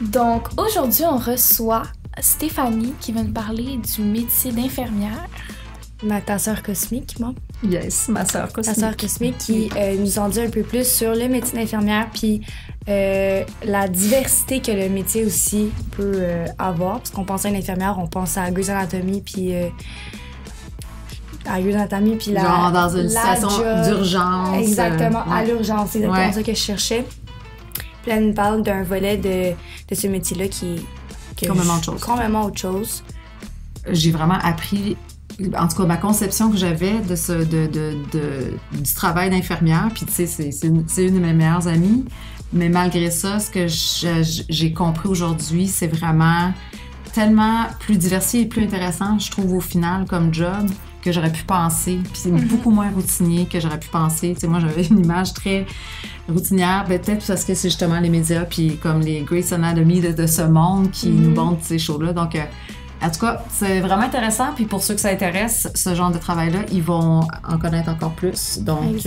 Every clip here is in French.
Donc, aujourd'hui, on reçoit Stéphanie qui va nous parler du métier d'infirmière. Ta sœur cosmique, moi. Yes, ma sœur cosmique. Ta sœur cosmique qui nous en dit un peu plus sur le métier d'infirmière puis la diversité que le métier aussi peut avoir. Parce qu'on pense à une infirmière, on pense à Grey's Anatomy puis... la genre dans une situation d'urgence. Exactement, ouais. à l'urgence. C'est exactement ça que je cherchais. Puis elle nous parle d'un volet de ce métier-là qui est complètement autre chose. J'ai vraiment appris, en tout cas, ma conception que j'avais du travail d'infirmière. Puis tu sais, c'est une de mes meilleures amies. Mais malgré ça, ce que j'ai compris aujourd'hui, c'est vraiment tellement plus diversifié et plus intéressant, je trouve, au final, comme job, que j'aurais pu penser. Puis c'est beaucoup moins routinier que j'aurais pu penser. Tu sais, moi, j'avais une image très routinière, peut-être parce que c'est justement les médias, puis comme les Grey's Anatomy de ce monde qui nous montrent ces shows-là. Donc, en tout cas, c'est vraiment intéressant. Puis pour ceux que ça intéresse, ce genre de travail-là, ils vont en connaître encore plus. Donc,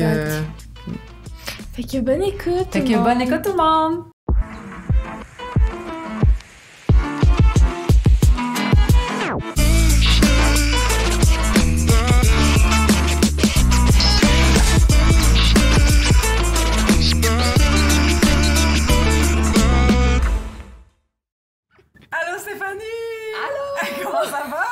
fait que bonne écoute tout le monde! Allô Stéphanie! Allô! Comment ça va?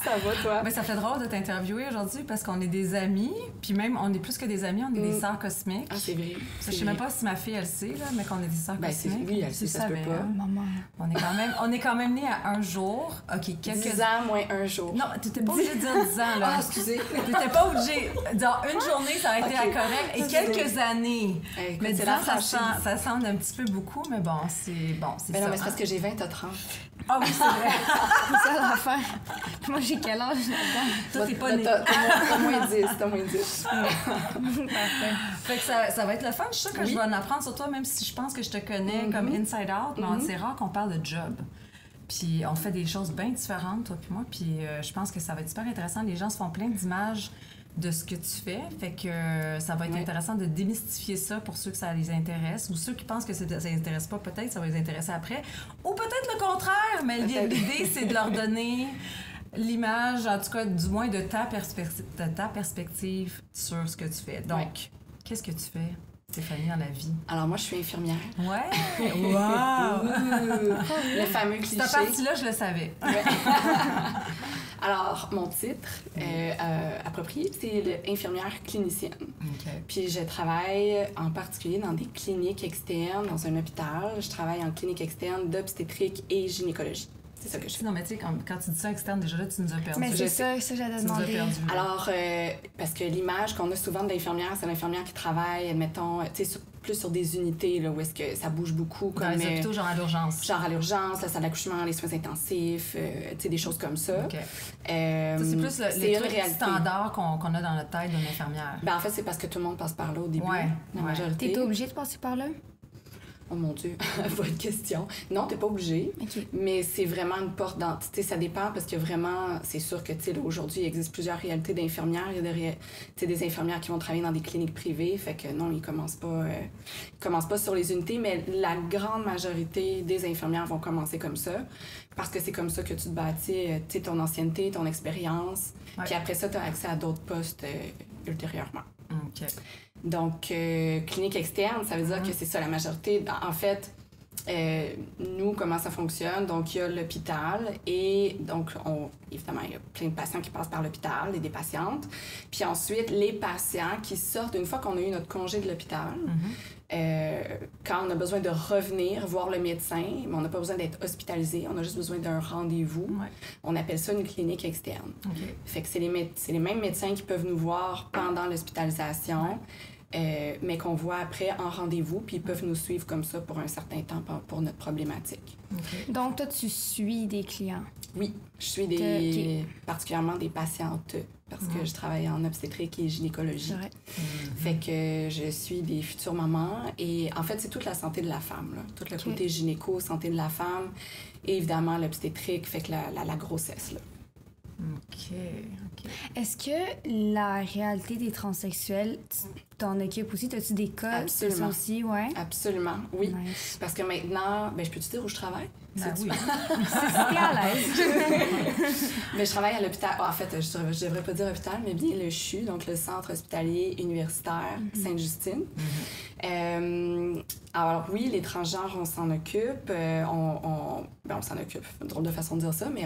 Ça va, toi? Ben, ça fait drôle de t'interviewer aujourd'hui parce qu'on est des amis, puis même, on est plus que des amis, on est des sœurs cosmiques. Ah, c'est vrai. Je sais même pas si ma fille, elle sait, là, mais qu'on est des sœurs cosmiques. Oui, elle sait, ça se peut pas. Maman. On est quand même nés à un jour. OK, 10 ans moins un jour. Non, t'étais pas obligée de dire 10 ans, là. Ah, excusez. T'étais pas obligée. Dans une journée, ça aurait été Ok. correct. Et quelques années. Écoute, Mais 10 c'est la ans, franchise. ça semble un petit peu beaucoup, mais bon, c'est Mais ça. non, mais c'est parce que j'ai 20, t'as 30. Ah oui, c'est vrai. C'est ça l'affaire. Moi, j'ai quel âge là-dedans? Toi, t'es pas né. T'as moins 10, t'as moins 10. Parfait. Fait que ça va être le fun. Je suis sûre que je vais en apprendre sur toi, même si je pense que je te connais comme inside out, mais c'est rare qu'on parle de job. Puis on fait des choses bien différentes, toi puis moi, puis je pense que ça va être super intéressant. Les gens se font plein d'images de ce que tu fais, fait que ça va être intéressant de démystifier ça pour ceux que ça les intéresse, ou ceux qui pensent que ça les intéresse pas, peut-être ça va les intéresser après, ou peut-être le contraire, mais l'idée c'est de leur donner l'image, en tout cas du moins de ta perspective sur ce que tu fais. Donc, qu'est-ce que tu fais, Stéphanie, dans la vie? Alors, moi, je suis infirmière. Ouais! Wow! Le fameux cliché. Cette partie-là, je le savais. Ouais. Alors, mon titre approprié, c'est l'infirmière clinicienne. OK. Puis je travaille en particulier dans des cliniques externes, dans un hôpital. Je travaille en clinique externe d'obstétrique et gynécologie. C'est ça que je fais. Non, mais tu sais, quand tu dis ça externe, déjà là, tu nous as perdu. Mais c'est ça j'allais Tu nous as demander. perdu. Alors, parce que l'image qu'on a souvent de l'infirmière, c'est l'infirmière qui travaille, mettons, tu sais, plus sur des unités, là, où est-ce que ça bouge beaucoup. Dans Comme, les hôpitaux, genre à l'urgence. genre à l'urgence, la salle d'accouchement, les soins intensifs, tu sais, des choses comme ça. OK. Ça, C'est c'est plus le une truc réalité. standard qu'on a dans notre tête d'une infirmière. Ben, en fait, c'est parce que tout le monde passe par là au début, Ouais, la ouais. majorité. T'es obligée de passer par là? Oh mon Dieu, bonne question. Non, t'es pas obligé, OK. mais c'est vraiment une porte d'identité. Ça dépend parce que vraiment, c'est sûr que, tu sais, aujourd'hui, il existe plusieurs réalités d'infirmières. Il y a des infirmières qui vont travailler dans des cliniques privées, fait que non, ils commencent pas sur les unités, mais la grande majorité des infirmières vont commencer comme ça, parce que c'est comme ça que tu te bâtis, tu sais, ton ancienneté, ton expérience, puis après ça, tu as accès à d'autres postes ultérieurement. OK. Donc, clinique externe, ça veut dire que c'est ça, la majorité. En fait, nous, comment ça fonctionne? Donc, il y a l'hôpital et donc, évidemment, il y a plein de patients qui passent par l'hôpital et des patientes. Puis ensuite, les patients qui sortent, une fois qu'on a eu notre congé de l'hôpital, quand on a besoin de revenir voir le médecin, mais on n'a pas besoin d'être hospitalisé, on a juste besoin d'un rendez-vous. Ouais. On appelle ça une clinique externe. OK. Fait que c'est les mêmes médecins qui peuvent nous voir pendant l'hospitalisation, mais qu'on voit après en rendez-vous, puis ils peuvent nous suivre comme ça pour un certain temps pour notre problématique. OK. Donc, toi, tu suis des clients. Oui, je suis particulièrement des patientes, parce que je travaille en obstétrique et gynécologie. C'est vrai. Fait que je suis des futures mamans, et en fait, c'est toute la santé de la femme, là. Tout le côté gynéco, santé de la femme, et évidemment l'obstétrique, fait que la grossesse, là. OK. Est-ce que la réalité des transsexuels, t'en occupes aussi? As-tu des cas? Absolument. Aussi, ouais? Absolument, oui. Nice. Parce que maintenant, je peux te dire où je travaille? Ben oui. C'est à l'aise. Mais je travaille à l'hôpital. En fait, je devrais pas dire hôpital, mais bien le CHU, donc le Centre hospitalier universitaire Sainte-Justine. Alors oui, les transgenres, on s'en occupe. On s'en occupe. Drôle de façon de dire ça, mais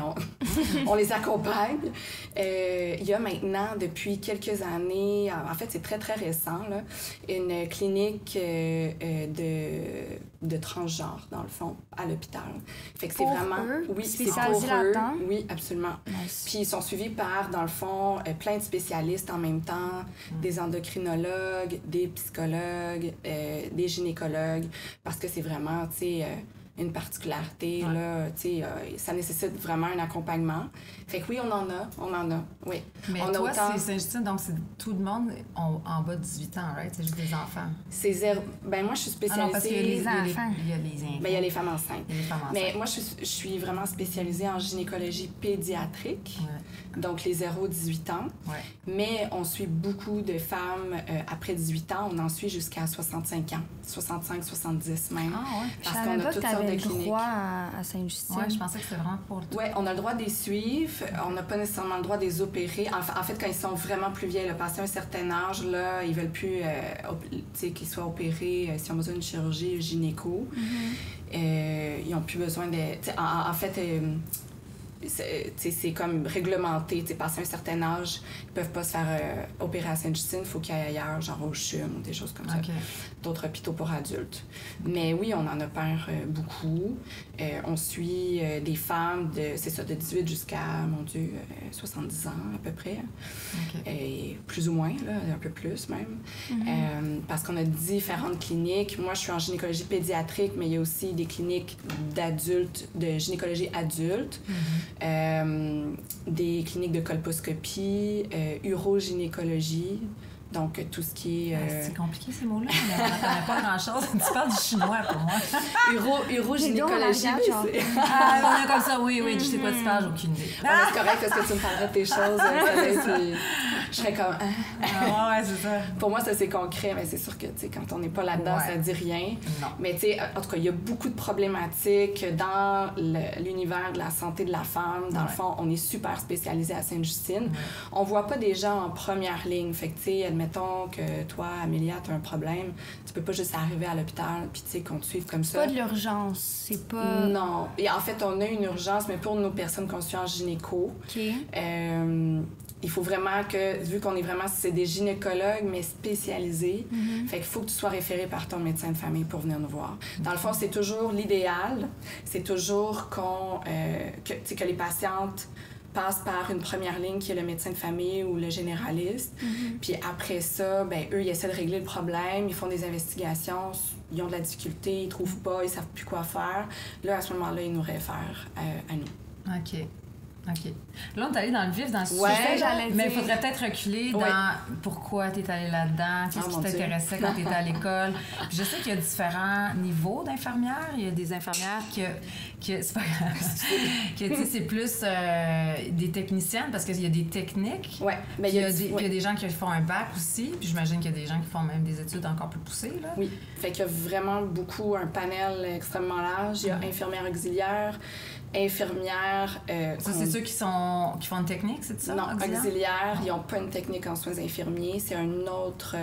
on les accompagne. Il y a maintenant, depuis quelques années, en fait, c'est très, très récent, là, une clinique de transgenres, dans le fond, à l'hôpital. Fait que c'est vraiment... Eux, oui, c'est spécialisés pour eux. là-dedans? Oui, absolument. Nice. Puis ils sont suivis par, dans le fond, plein de spécialistes en même temps, des endocrinologues, des psychologues, des gynécologues, parce que c'est vraiment, tu sais, une particularité, là, tu sais, ça nécessite vraiment un accompagnement. Fait que oui, on en a, oui. Mais on toi, a autant... c'est Sainte-Justine, donc c'est tout le monde en bas de 18 ans, right? C'est juste des enfants. C'est zéro... moi, je suis spécialisée... Ah non, parce qu'il y a les enfants. Il y a les enfants. Il y a les femmes enceintes. Il y a les femmes enceintes. Mais moi, je suis vraiment spécialisée en gynécologie pédiatrique, donc les 0-18 ans. Ouais. Mais on suit beaucoup de femmes après 18 ans. On en suit jusqu'à 65 ans, 65, 70 même. Ah ouais. Je Parce savais qu'on pas a que toutes sortes t'avais de le cliniques. droit à Sainte-Justine. Ouais, je pensais que c'était vraiment pour tout. Oui, on a le droit de les suivre. On n'a pas nécessairement le droit de les opérer. En fait, quand ils sont vraiment plus vieilles, là, passé un certain âge, là, ils veulent plus qu'ils soient opérés s'ils ont besoin d'une chirurgie gynéco. Ils n'ont plus besoin de... En fait... c'est comme réglementé. Passé un certain âge, ils peuvent pas se faire opérer à Sainte-Justine. Il faut qu'ils aillent ailleurs, genre au CHUM ou des choses comme ça. D'autres hôpitaux pour adultes. Mais oui, on en opère beaucoup. On suit des femmes de 18 jusqu'à, 70 ans à peu près. Et plus ou moins, là, un peu plus même. Parce qu'on a différentes cliniques. Moi, je suis en gynécologie pédiatrique, mais il y a aussi des cliniques d'adultes, de gynécologie adulte. Des cliniques de colposcopie, urogynécologie, donc tout ce qui est... C'est compliqué ces mots-là, mais on n'entendait pas grand-chose. Tu parles du chinois pour moi. Urogynécologie, on est comme ça, oui, je sais quoi tu parles, j'ai aucune idée. C'est correct parce que tu me parlerais de tes choses, je serais comme... ouais, c'est ça. Pour moi, ça, c'est concret, mais c'est sûr que, tu sais, quand on n'est pas là-dedans, ça dit rien. Non. Mais, tu sais, en tout cas, il y a beaucoup de problématiques dans l'univers de la santé de la femme. Dans le fond, on est super spécialisé à Sainte-Justine. On voit pas des gens en première ligne. Fait que, tu sais, admettons que toi, Amélia, t'as un problème, tu peux pas juste arriver à l'hôpital puis, tu sais, qu'on te suive comme ça. C'est pas de l'urgence, c'est pas... Non. Et en fait, on a une urgence, mais pour nos personnes qu'on suit en gynéco. OK. Il faut vraiment que, vu qu'on est vraiment, c'est des gynécologues, mais spécialisés, fait qu'il faut que tu sois référé par ton médecin de famille pour venir nous voir. Dans le fond, c'est toujours l'idéal, c'est toujours que les patientes passent par une première ligne qui est le médecin de famille ou le généraliste. Puis après ça, eux, ils essaient de régler le problème, ils font des investigations, ils ont de la difficulté, ils trouvent pas, ils savent plus quoi faire. Là, à ce moment-là, ils nous réfèrent à nous. OK. Là, on est allé dans le vif, dans ce Ouais, sujet, mais il faudrait peut-être reculer dans pourquoi tu es allé là-dedans, qu'est-ce qui t'intéressait quand tu étais à l'école. Puis je sais qu'il y a différents niveaux d'infirmières. Il y a des infirmières c'est pas grave, que c'est plus des techniciennes, parce qu'il y a des techniques. Ouais, mais il y a des gens qui font un bac aussi, puis j'imagine qu'il y a des gens qui font même des études encore plus poussées. Là. Oui, fait qu'il y a vraiment beaucoup, un panel extrêmement large. Il y a infirmières auxiliaires, infirmières... ça, c'est ceux qui font une technique, c'est ça? Non, auxiliaires, ils n'ont pas une technique en soins infirmiers. C'est un autre...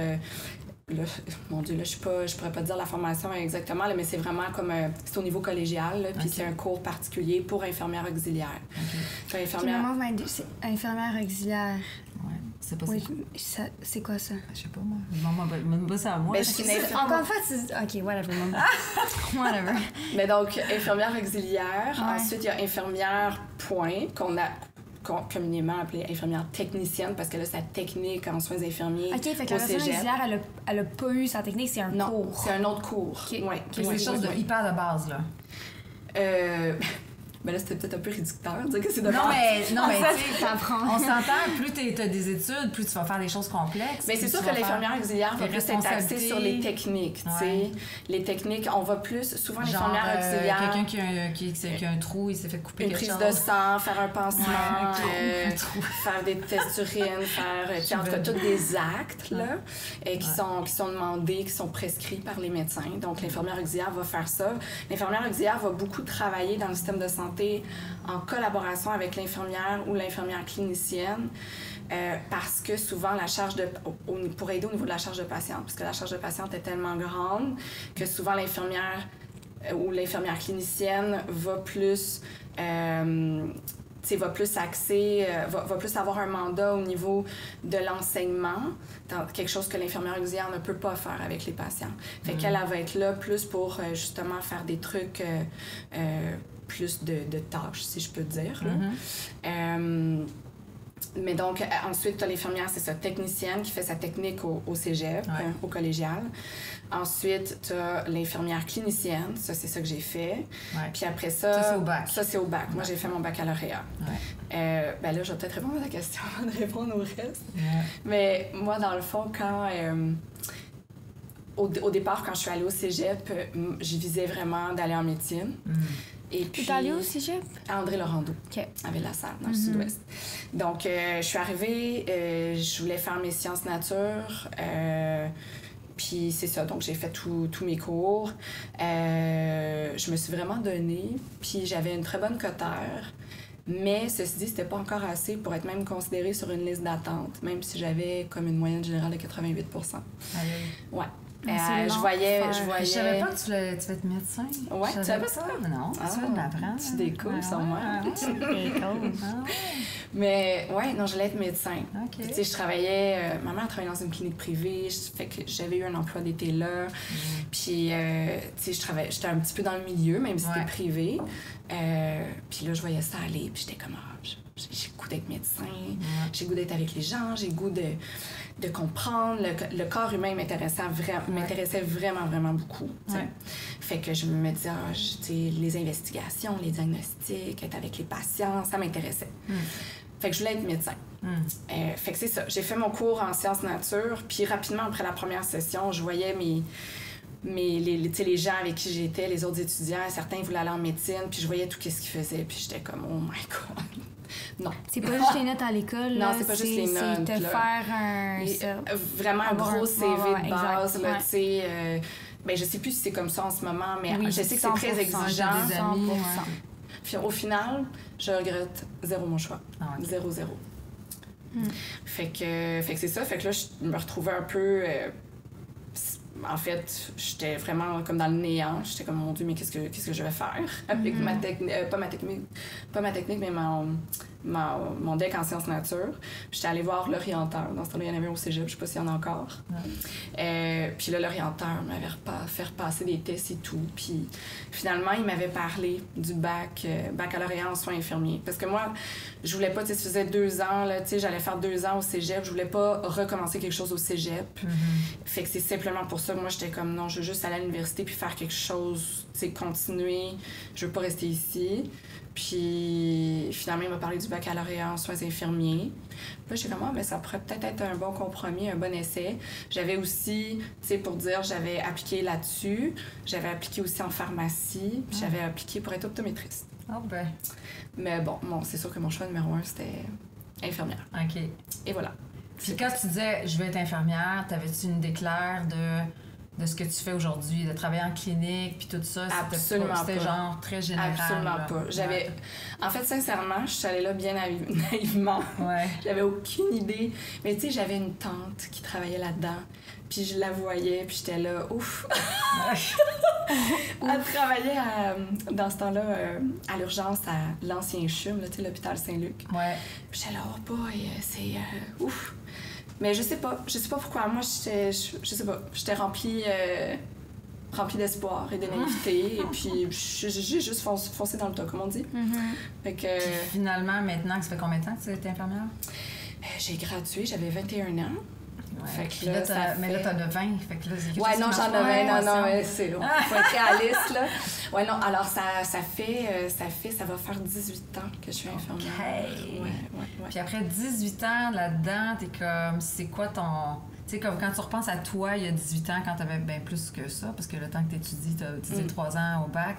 là, mon Dieu, là, je pourrais pas dire la formation exactement, là, mais c'est vraiment comme... c'est au niveau collégial, là, puis c'est un cours particulier pour infirmières auxiliaires. C'est infirmière auxilière. Ouais. C'est pas c'est quoi ça? Je sais pas, moi. Maman, pas ça à moi. Encore une fois, OK, whatever. Whatever. Mais donc, infirmière auxiliaire. Ensuite, il y a infirmière point, qu'on a communément appelée infirmière technicienne, parce que là, sa technique en soins infirmiers. OK, fait que la personne auxiliaire, elle a pas eu sa technique, c'est un cours. Non, c'est un autre cours. Okay. Ouais, c'est des choses hyper de base, là. Mais là, c'était peut-être un peu réducteur de dire que c'est de Non, mais tu sais, t'apprends. on s'entend, plus t'as des études, plus tu vas faire des choses complexes. Mais c'est sûr que l'infirmière auxiliaire va plus être axée sur les techniques, tu sais. Les techniques, on va plus... Souvent, l'infirmière auxiliaire... Quelqu'un qui a un trou, il s'est fait couper quelque chose. Une prise de sang, faire un pansement, faire des tests d'urine, faire... en tout cas, tous des actes, là, qui sont demandés, qui sont prescrits par les médecins. Donc, l'infirmière auxiliaire va faire ça. L'infirmière auxiliaire va beaucoup travailler dans le système de santé en collaboration avec l'infirmière ou l'infirmière clinicienne parce que souvent la charge pour aider au niveau de la charge de patiente, parce que la charge de patiente est tellement grande que souvent l'infirmière ou l'infirmière clinicienne va plus va plus axer, va plus avoir un mandat au niveau de l'enseignement, quelque chose que l'infirmière auxiliaire ne peut pas faire avec les patients. Fait qu'elle va être là plus pour justement faire des trucs plus de tâches, si je peux dire. Mais donc, ensuite, tu as l'infirmière, c'est ça, technicienne qui fait sa technique au cégep, au collégial. Ensuite, tu as l'infirmière clinicienne, ça, c'est ça que j'ai fait. Puis après ça... Ça, c'est au bac. Ça, c'est au bac. Moi, j'ai fait mon baccalauréat. Ben là, je vais peut-être répondre à ta question avant de répondre au reste. Mais moi, dans le fond, quand... au départ, quand je suis allée au cégep, je visais vraiment d'aller en médecine. Et puis, tu es allée au cégep? À André-Laurando, à Ville-la-Salle, dans le sud-ouest. Donc, je suis arrivée, je voulais faire mes sciences nature, puis c'est ça, donc j'ai fait tous mes cours. Je me suis vraiment donnée, puis j'avais une très bonne cotère. Mais ceci dit, c'était pas encore assez pour être même considérée sur une liste d'attente, même si j'avais comme une moyenne générale de 88 %. Ouais. Je voyais... Je savais pas que tu voulais être médecin. Ouais, tu savais ça? Non, tu vas m'apprendre. Tu découvres sur moi. Mais ouais, non, je voulais être médecin. Tu sais, je travaillais... ma mère travaillait dans une clinique privée, fait que j'avais eu un emploi d'été là. Puis, tu sais, j'étais un petit peu dans le milieu, même si c'était privé. Puis là, je voyais ça aller, puis j'étais comme... j'ai le goût d'être médecin, j'ai le goût d'être avec les gens, j'ai le goût de comprendre. Le corps humain m'intéressait vraiment, vraiment beaucoup. Fait que je me disais, les investigations, les diagnostics, être avec les patients, ça m'intéressait. Fait que je voulais être médecin. Fait que c'est ça. J'ai fait mon cours en sciences nature, puis rapidement, après la première session, je voyais les gens avec qui j'étais, les autres étudiants, certains voulaient aller en médecine, puis je voyais tout ce qu'ils faisaient, puis j'étais comme, oh my God. Non. C'est pas juste les notes à l'école, là. Non, c'est pas juste les notes. C'est te faire vraiment un gros CV de base, là, tu sais. Ben, je sais plus si c'est comme ça en ce moment, mais je sais que c'est très exigeant. 100%. Puis au final, je regrette zéro mon choix. Zéro. Fait que c'est ça. Fait que là, je me retrouvais un peu... en fait, j'étais vraiment comme dans le néant. J'étais comme, mon Dieu, mais qu'est-ce que je vais faire avec ma technique, pas ma technique, mais mon deck en sciences nature. J'étais allée voir l'orienteur. Dans ce temps-là, il y en avait un au cégep, je sais pas s'il y en a encore. Puis là, l'orienteur m'avait fait repasser des tests et tout. Puis finalement, il m'avait parlé du baccalauréat en soins infirmiers. Parce que moi, je voulais pas, tu sais, ça faisait 2 ans, là, tu sais, j'allais faire 2 ans au cégep. Je voulais pas recommencer quelque chose au cégep. Fait que c'est simplement pour ça que moi, j'étais comme, non, je veux juste aller à l'université puis faire quelque chose, tu sais, continuer. Je veux pas rester ici. Puis finalement, il m'a parlé du baccalauréat en soins infirmiers. Puis là, j'ai comme, mais ça pourrait peut-être être un bon compromis, un bon essai. J'avais aussi, tu sais, pour dire, j'avais appliqué là-dessus. J'avais appliqué aussi en pharmacie. Puis j'avais appliqué pour être optométriste. Mais bon, c'est sûr que mon choix numéro 1, c'était infirmière. OK. Et voilà. Puis quand tu disais, je veux être infirmière, t'avais-tu une déclare de ce que tu fais aujourd'hui, de travailler en clinique, puis tout ça? C'était genre très général. Absolument là. pas. En fait, sincèrement, je suis allée là bien naïvement. J'avais aucune idée. Mais tu sais, j'avais une tante qui travaillait là-dedans, puis je la voyais, puis j'étais là, ouf! Elle travaillait dans ce temps-là à l'urgence à l'ancien CHUM, tu sais, l'hôpital Saint-Luc. Puis j'étais là, oh boy, c'est ouf! Mais je sais pas pourquoi. Moi, je sais pas. J'étais remplie d'espoir et de naïveté. Et puis, j'ai juste foncé dans le tas, comme on dit. Fait que... Puis finalement, maintenant, ça fait combien de temps que tu es infirmière? J'ai gradué, j'avais 21 ans. Fait que Puis là, mais là, t'en as 20. Fait que là, c'est ouais, non, j'en ai 20. Non, c'est faut être réaliste, là. Ouais, non, alors ça va faire 18 ans que je suis infirmière. Okay. Ouais. Puis après 18 ans là-dedans, t'es comme, c'est quoi ton... Tu sais, comme quand tu repenses à toi, il y a 18 ans, quand t'avais bien plus que ça, parce que le temps que t'étudies, t'as étudié 3 ans au bac,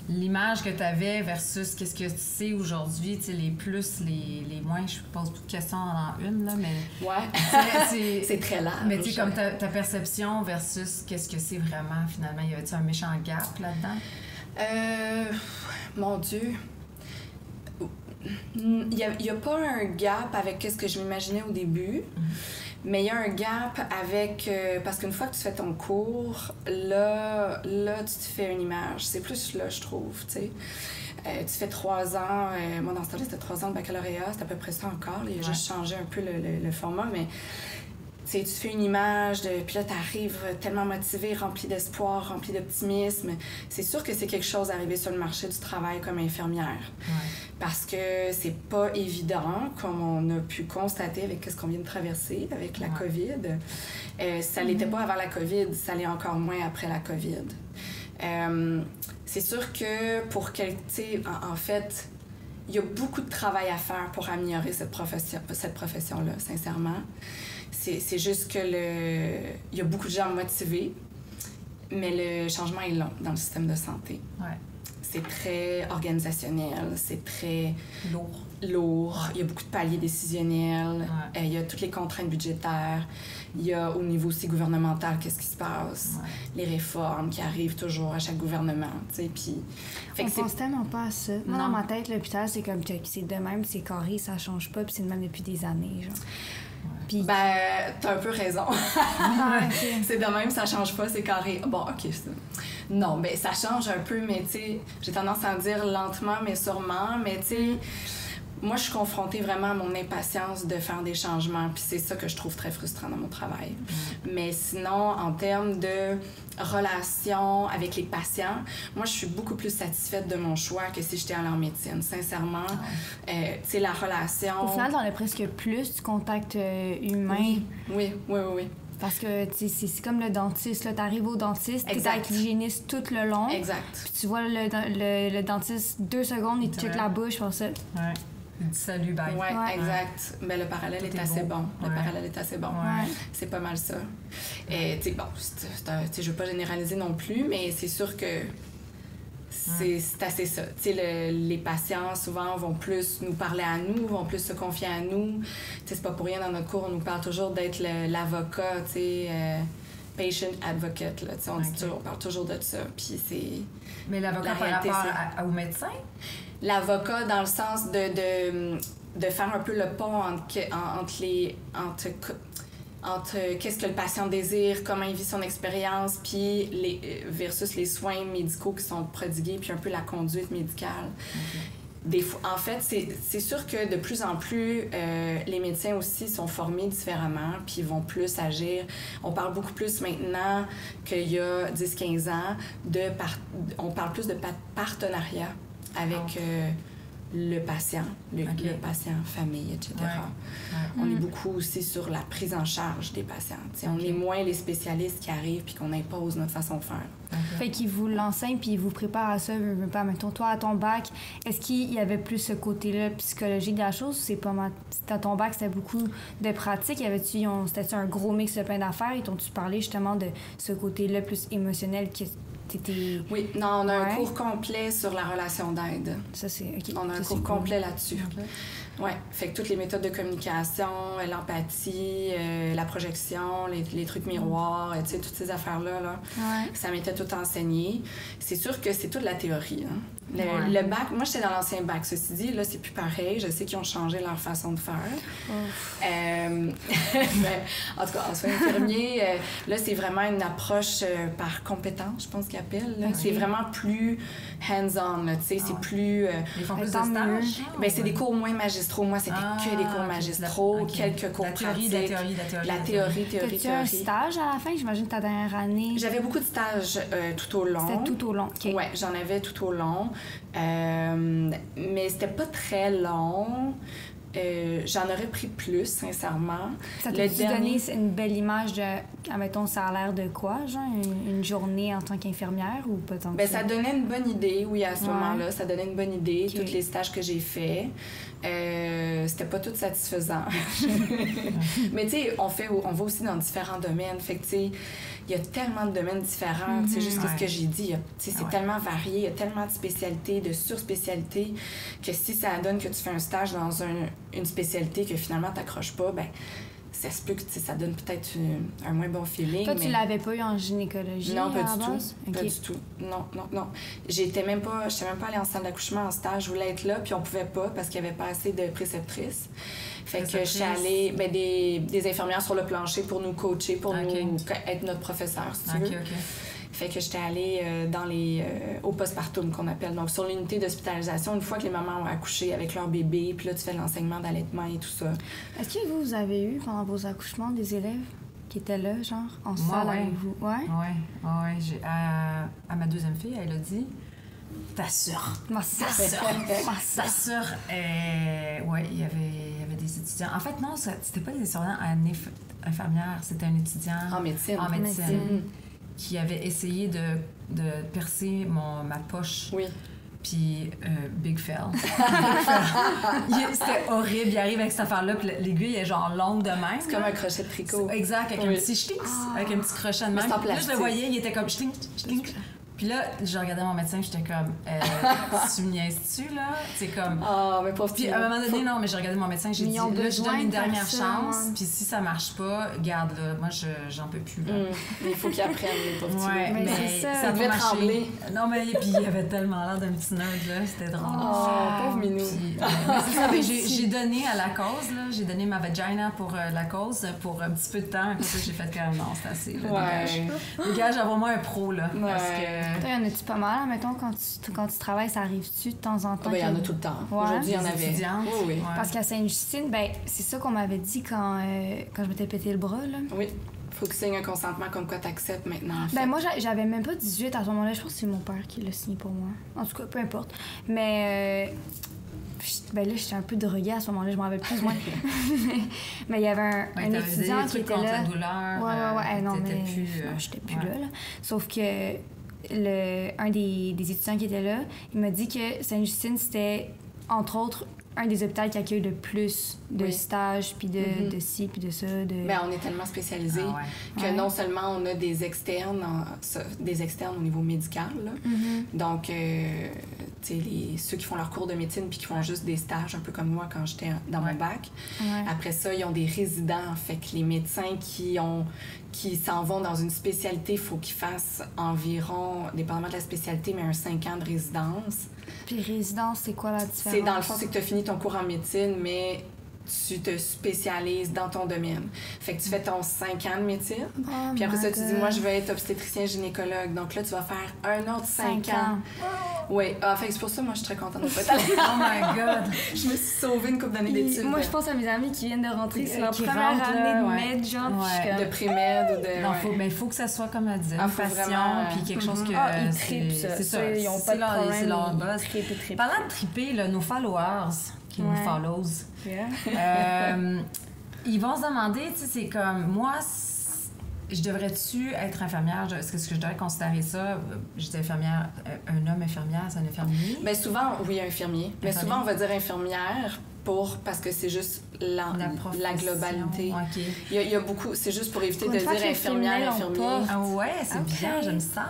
l'image que t'avais versus qu'est-ce que tu sais aujourd'hui, tu sais, les plus, les moins, je pose beaucoup de questions en une, là, mais... Ouais, c'est très large. Mais tu sais, comme ta perception versus qu'est-ce que c'est vraiment, finalement, y avait-tu un méchant gap là-dedans? Mon Dieu... Il n'y a pas un gap avec ce que je m'imaginais au début, mais il y a un gap avec... parce qu'une fois que tu fais ton cours, là tu te fais une image. C'est plus là, je trouve, tu sais. Tu fais 3 ans... moi, dans ce temps-là, c'était 3 ans de baccalauréat. C'est à peu près ça encore. Il a juste changé un peu le format, mais... Tu sais, tu fais une image, puis là, t'arrives tellement motivé, rempli d'espoir, rempli d'optimisme. C'est sûr que c'est quelque chose d'arriver sur le marché du travail comme infirmière. Ouais. Parce que c'est pas évident, comme on a pu constater avec ce qu'on vient de traverser, avec la COVID. Ça l'était pas avant la COVID, ça l'est encore moins après la COVID. C'est sûr que pour tu sais, en fait, il y a beaucoup de travail à faire pour améliorer cette profession-là, sincèrement. C'est juste que il y a beaucoup de gens motivés, mais le changement est long dans le système de santé. Ouais. C'est très organisationnel, c'est très lourd. Ouais. Il y a beaucoup de paliers décisionnels, il y a toutes les contraintes budgétaires, il y a au niveau aussi gouvernemental qu'est-ce qui se passe, les réformes qui arrivent toujours à chaque gouvernement, tu sais, puis... On pense tellement pas à ça. Moi, dans ma tête, l'hôpital, c'est comme que c'est de même, c'est carré, ça change pas, puis c'est de même depuis des années, genre. Puis... Ben, t'as un peu raison. C'est de même, ça change pas, c'est carré. Bon, OK, ça. Non, ben ça change un peu, mais tu sais, j'ai tendance à dire lentement, mais sûrement. Mais tu sais, moi, je suis confrontée vraiment à mon impatience de faire des changements, puis c'est ça que je trouve très frustrant dans mon travail. Mais sinon, en termes de relation avec les patients, moi, je suis beaucoup plus satisfaite de mon choix que si j'étais allée en médecine, sincèrement. Tu sais, la relation... Au final, t'en as presque plus du contact humain. Oui. Parce que c'est comme le dentiste. Là, t'arrives au dentiste, t'es avec l'hygiéniste tout le long. Exact. Puis tu vois le dentiste 2 secondes, il te check la bouche pour ça. Ouais. Il dit salut, bye. Oui, exact. Ben, le parallèle est assez bon. Le parallèle est assez bon. C'est pas mal ça. Et, tu sais, bon, je veux pas généraliser non plus, mais c'est sûr que c'est assez ça. Tu sais, les patients, souvent, vont plus nous parler à nous, vont plus se confier à nous. Tu sais, c'est pas pour rien dans notre cours, on nous parle toujours d'être l'avocat, tu sais, patient advocate, là. Tu sais, on parle toujours de ça. Puis c'est... Mais l'avocat par rapport au médecin? L'avocat dans le sens de faire un peu le pont entre qu'est-ce que le patient désire, comment il vit son expérience, puis versus les soins médicaux qui sont prodigués, puis un peu la conduite médicale. Des fois, en fait, c'est sûr que de plus en plus, les médecins aussi sont formés différemment, puis ils vont plus agir. On parle beaucoup plus maintenant qu'il y a 10-15 ans, on parle plus de partenariat avec le patient, le patient, famille, etc. On est beaucoup aussi sur la prise en charge des patients. On est moins les spécialistes qui arrivent puis qu'on impose notre façon de faire. Fait qu'ils vous l'enseignent puis ils vous préparent à ça. Mettons, toi, à ton bac, est-ce qu'il y avait plus ce côté-là psychologique de la chose? C'est pas mal. À ton bac, c'était beaucoup de pratique. C'était un gros mix de plein d'affaires? Et t'ont-tu parlé justement de ce côté-là plus émotionnel qui Oui, non, on a un cours complet sur la relation d'aide. Ça, c'est... OK. On a un cours complet là-dessus. Oui, fait que toutes les méthodes de communication, l'empathie, la projection, les trucs miroirs, tu sais, toutes ces affaires-là, ça m'était tout enseigné. C'est sûr que c'est toute la théorie, hein. Le bac, moi, j'étais dans l'ancien bac. Ceci dit, là, c'est plus pareil. Je sais qu'ils ont changé leur façon de faire. En tout cas, en soins infirmiers, là, c'est vraiment une approche par compétence, je pense qu'ils appellent. Là. C'est vraiment plus hands-on, tu sais. C'est plus... Ils font plus de stages? Ben, c'est des cours moins magistraux. Moi, c'était que des cours magistraux, quelques cours pratiques. La théorie. T'as-tu un stage à la fin? J'imagine ta dernière année. J'avais beaucoup de stages tout au long. C'était tout au long, OK. Oui, j'en avais tout au long. Mais c'était pas très long. J'en aurais pris plus, sincèrement. Ça t'a donné une belle image de, admettons, ça a l'air de quoi, genre, une journée en tant qu'infirmière ou pas tant que ça donnait une bonne idée, oui, à ce moment-là. Ça donnait une bonne idée, Okay. tous les stages que j'ai faits. C'était pas tout satisfaisant. Mais tu sais, on va aussi dans différents domaines. Fait que tu sais, il y a tellement de domaines différents. C'est juste ce que j'ai dit. C'est tellement varié, il y a tellement de spécialités, de surspécialités, que si ça donne que tu fais un stage dans une spécialité que finalement t'accroches pas, ben ça se peut que ça donne peut-être un moins bon feeling. Toi, tu l'avais pas eu en gynécologie? Non, pas à du la base? tout. Pas du tout. Non. J'étais même pas allée en salle d'accouchement en stage. Je voulais être là, puis on pouvait pas parce qu'il y avait pas assez de préceptrices. Fait que je suis allée... des infirmières sur le plancher pour nous coacher, pour nous être notre professeur, si tu veux. Fait que j'étais allée au postpartum, qu'on appelle. Donc, sur l'unité d'hospitalisation, une fois que les mamans ont accouché avec leur bébé, puis là, tu fais l'enseignement d'allaitement et tout ça. Est-ce que vous avez eu, pendant vos accouchements, des élèves qui étaient là, genre, en salle avec vous? Ouais? Oui. À ma deuxième fille, elle a dit... Ta sœur. Ma sœur. Ta sœur. Oui, il y avait des étudiants. En fait, non, c'était pas des étudiants infirmières, c'était un étudiant... En médecine. Qui avait essayé de percer ma poche. Oui. Puis, big fail. C'était horrible. Il arrive avec cette affaire-là, puis l'aiguille est genre longue de même. C'est comme un crochet de tricot. Exact, avec un petit schlinks, avec un petit crochet de même. Puis là, je le voyais, il était comme schlinks. Puis là, je regardais mon médecin, j'étais comme, tu me niaises-tu, là? C'est comme... Ah, mais pas Puis à un moment donné, non, mais j'ai regardé mon médecin, j'ai dit, là, je donne une dernière chance, puis si ça marche pas, garde, là, moi, j'en peux plus, là. Il faut qu'il apprenne, les pauvres petits. Ouais, mais ça devait trembler. Non, mais puis il avait tellement l'air d'un petit nerd, là, c'était drôle. Oh, pauvre minou. C'est ça, j'ai donné à la cause, là, j'ai donné ma vagina pour la cause, pour un petit peu de temps, comme ça, j'ai fait quand même, non, c'est assez, là, dégage, avoir moi un pro, là, parce que... Toi, y en a-tu pas mal, mettons, quand tu travailles, ça arrive-tu de temps en temps? Il y en a tout le temps. Ouais. Aujourd'hui, il y en avait. Oui. Parce qu'à Sainte-Justine, c'est ça qu'on m'avait dit quand je m'étais pété le bras, là. Oui. Faut que tu signes un consentement comme quoi t'acceptes maintenant, en fait. Moi, j'avais même pas 18 à ce moment-là. Je pense que c'est mon père qui l'a signé pour moi. En tout cas, peu importe. Mais... là, j'étais un peu droguée à ce moment-là, je m'en rappelle plus ou moins. Mais il y avait un étudiant qui était là. La douleur, ouais. Non, mais plus, j'étais plus là. Sauf que un des étudiants qui était là, il m'a dit que Sainte-Justine, c'était, entre autres, un des hôpitaux qui accueille le plus de stages, puis de ci, puis de ça. On est tellement spécialisés que non seulement on a des externes au niveau médical, là. Donc, ceux qui font leur cours de médecine puis qui font juste des stages, un peu comme moi quand j'étais dans mon bac. Après ça, ils ont des résidents. Fait que les médecins qui s'en vont dans une spécialité, il faut qu'ils fassent environ, dépendamment de la spécialité, mais un 5 ans de résidence. Puis résidence, c'est quoi la différence? C'est dans le fond, c'est que tu as fini ton cours en médecine, mais tu te spécialises dans ton domaine. Fait que tu fais ton 5 ans de médecine, puis après ça, tu dis, moi, je veux être obstétricien gynécologue. Donc là, tu vas faire un autre 5 ans. Oui, fait que c'est pour ça, moi, je suis très contente de pas être allée. Oh my God! Je me suis sauvée une couple d'années d'études. Moi, je pense à mes amis qui viennent de rentrer sur leur qui première rentrent, année de là, med, genre, de pré-med ou de... Non, il faut que ça soit, comme elle disait, une passion, puis quelque chose que... ils trippent, ça. C'est ça. Ils ont pas de problème. C'est leur buzz. Trippent. Parlant de tripper, là, nos followers, qui nous follows, ils vont se demander, tu sais, c'est comme, moi, je devrais-tu être infirmière? Est-ce que je devrais considérer ça? J'étais infirmière, un homme infirmière, c'est un infirmier? Bien, souvent, oui, infirmier. Mais souvent, on va dire infirmière parce que c'est juste la globalité. Okay. Il y a beaucoup, c'est juste pour éviter de dire infirmière, infirmier. Ah ouais, c'est bien, j'aime ça.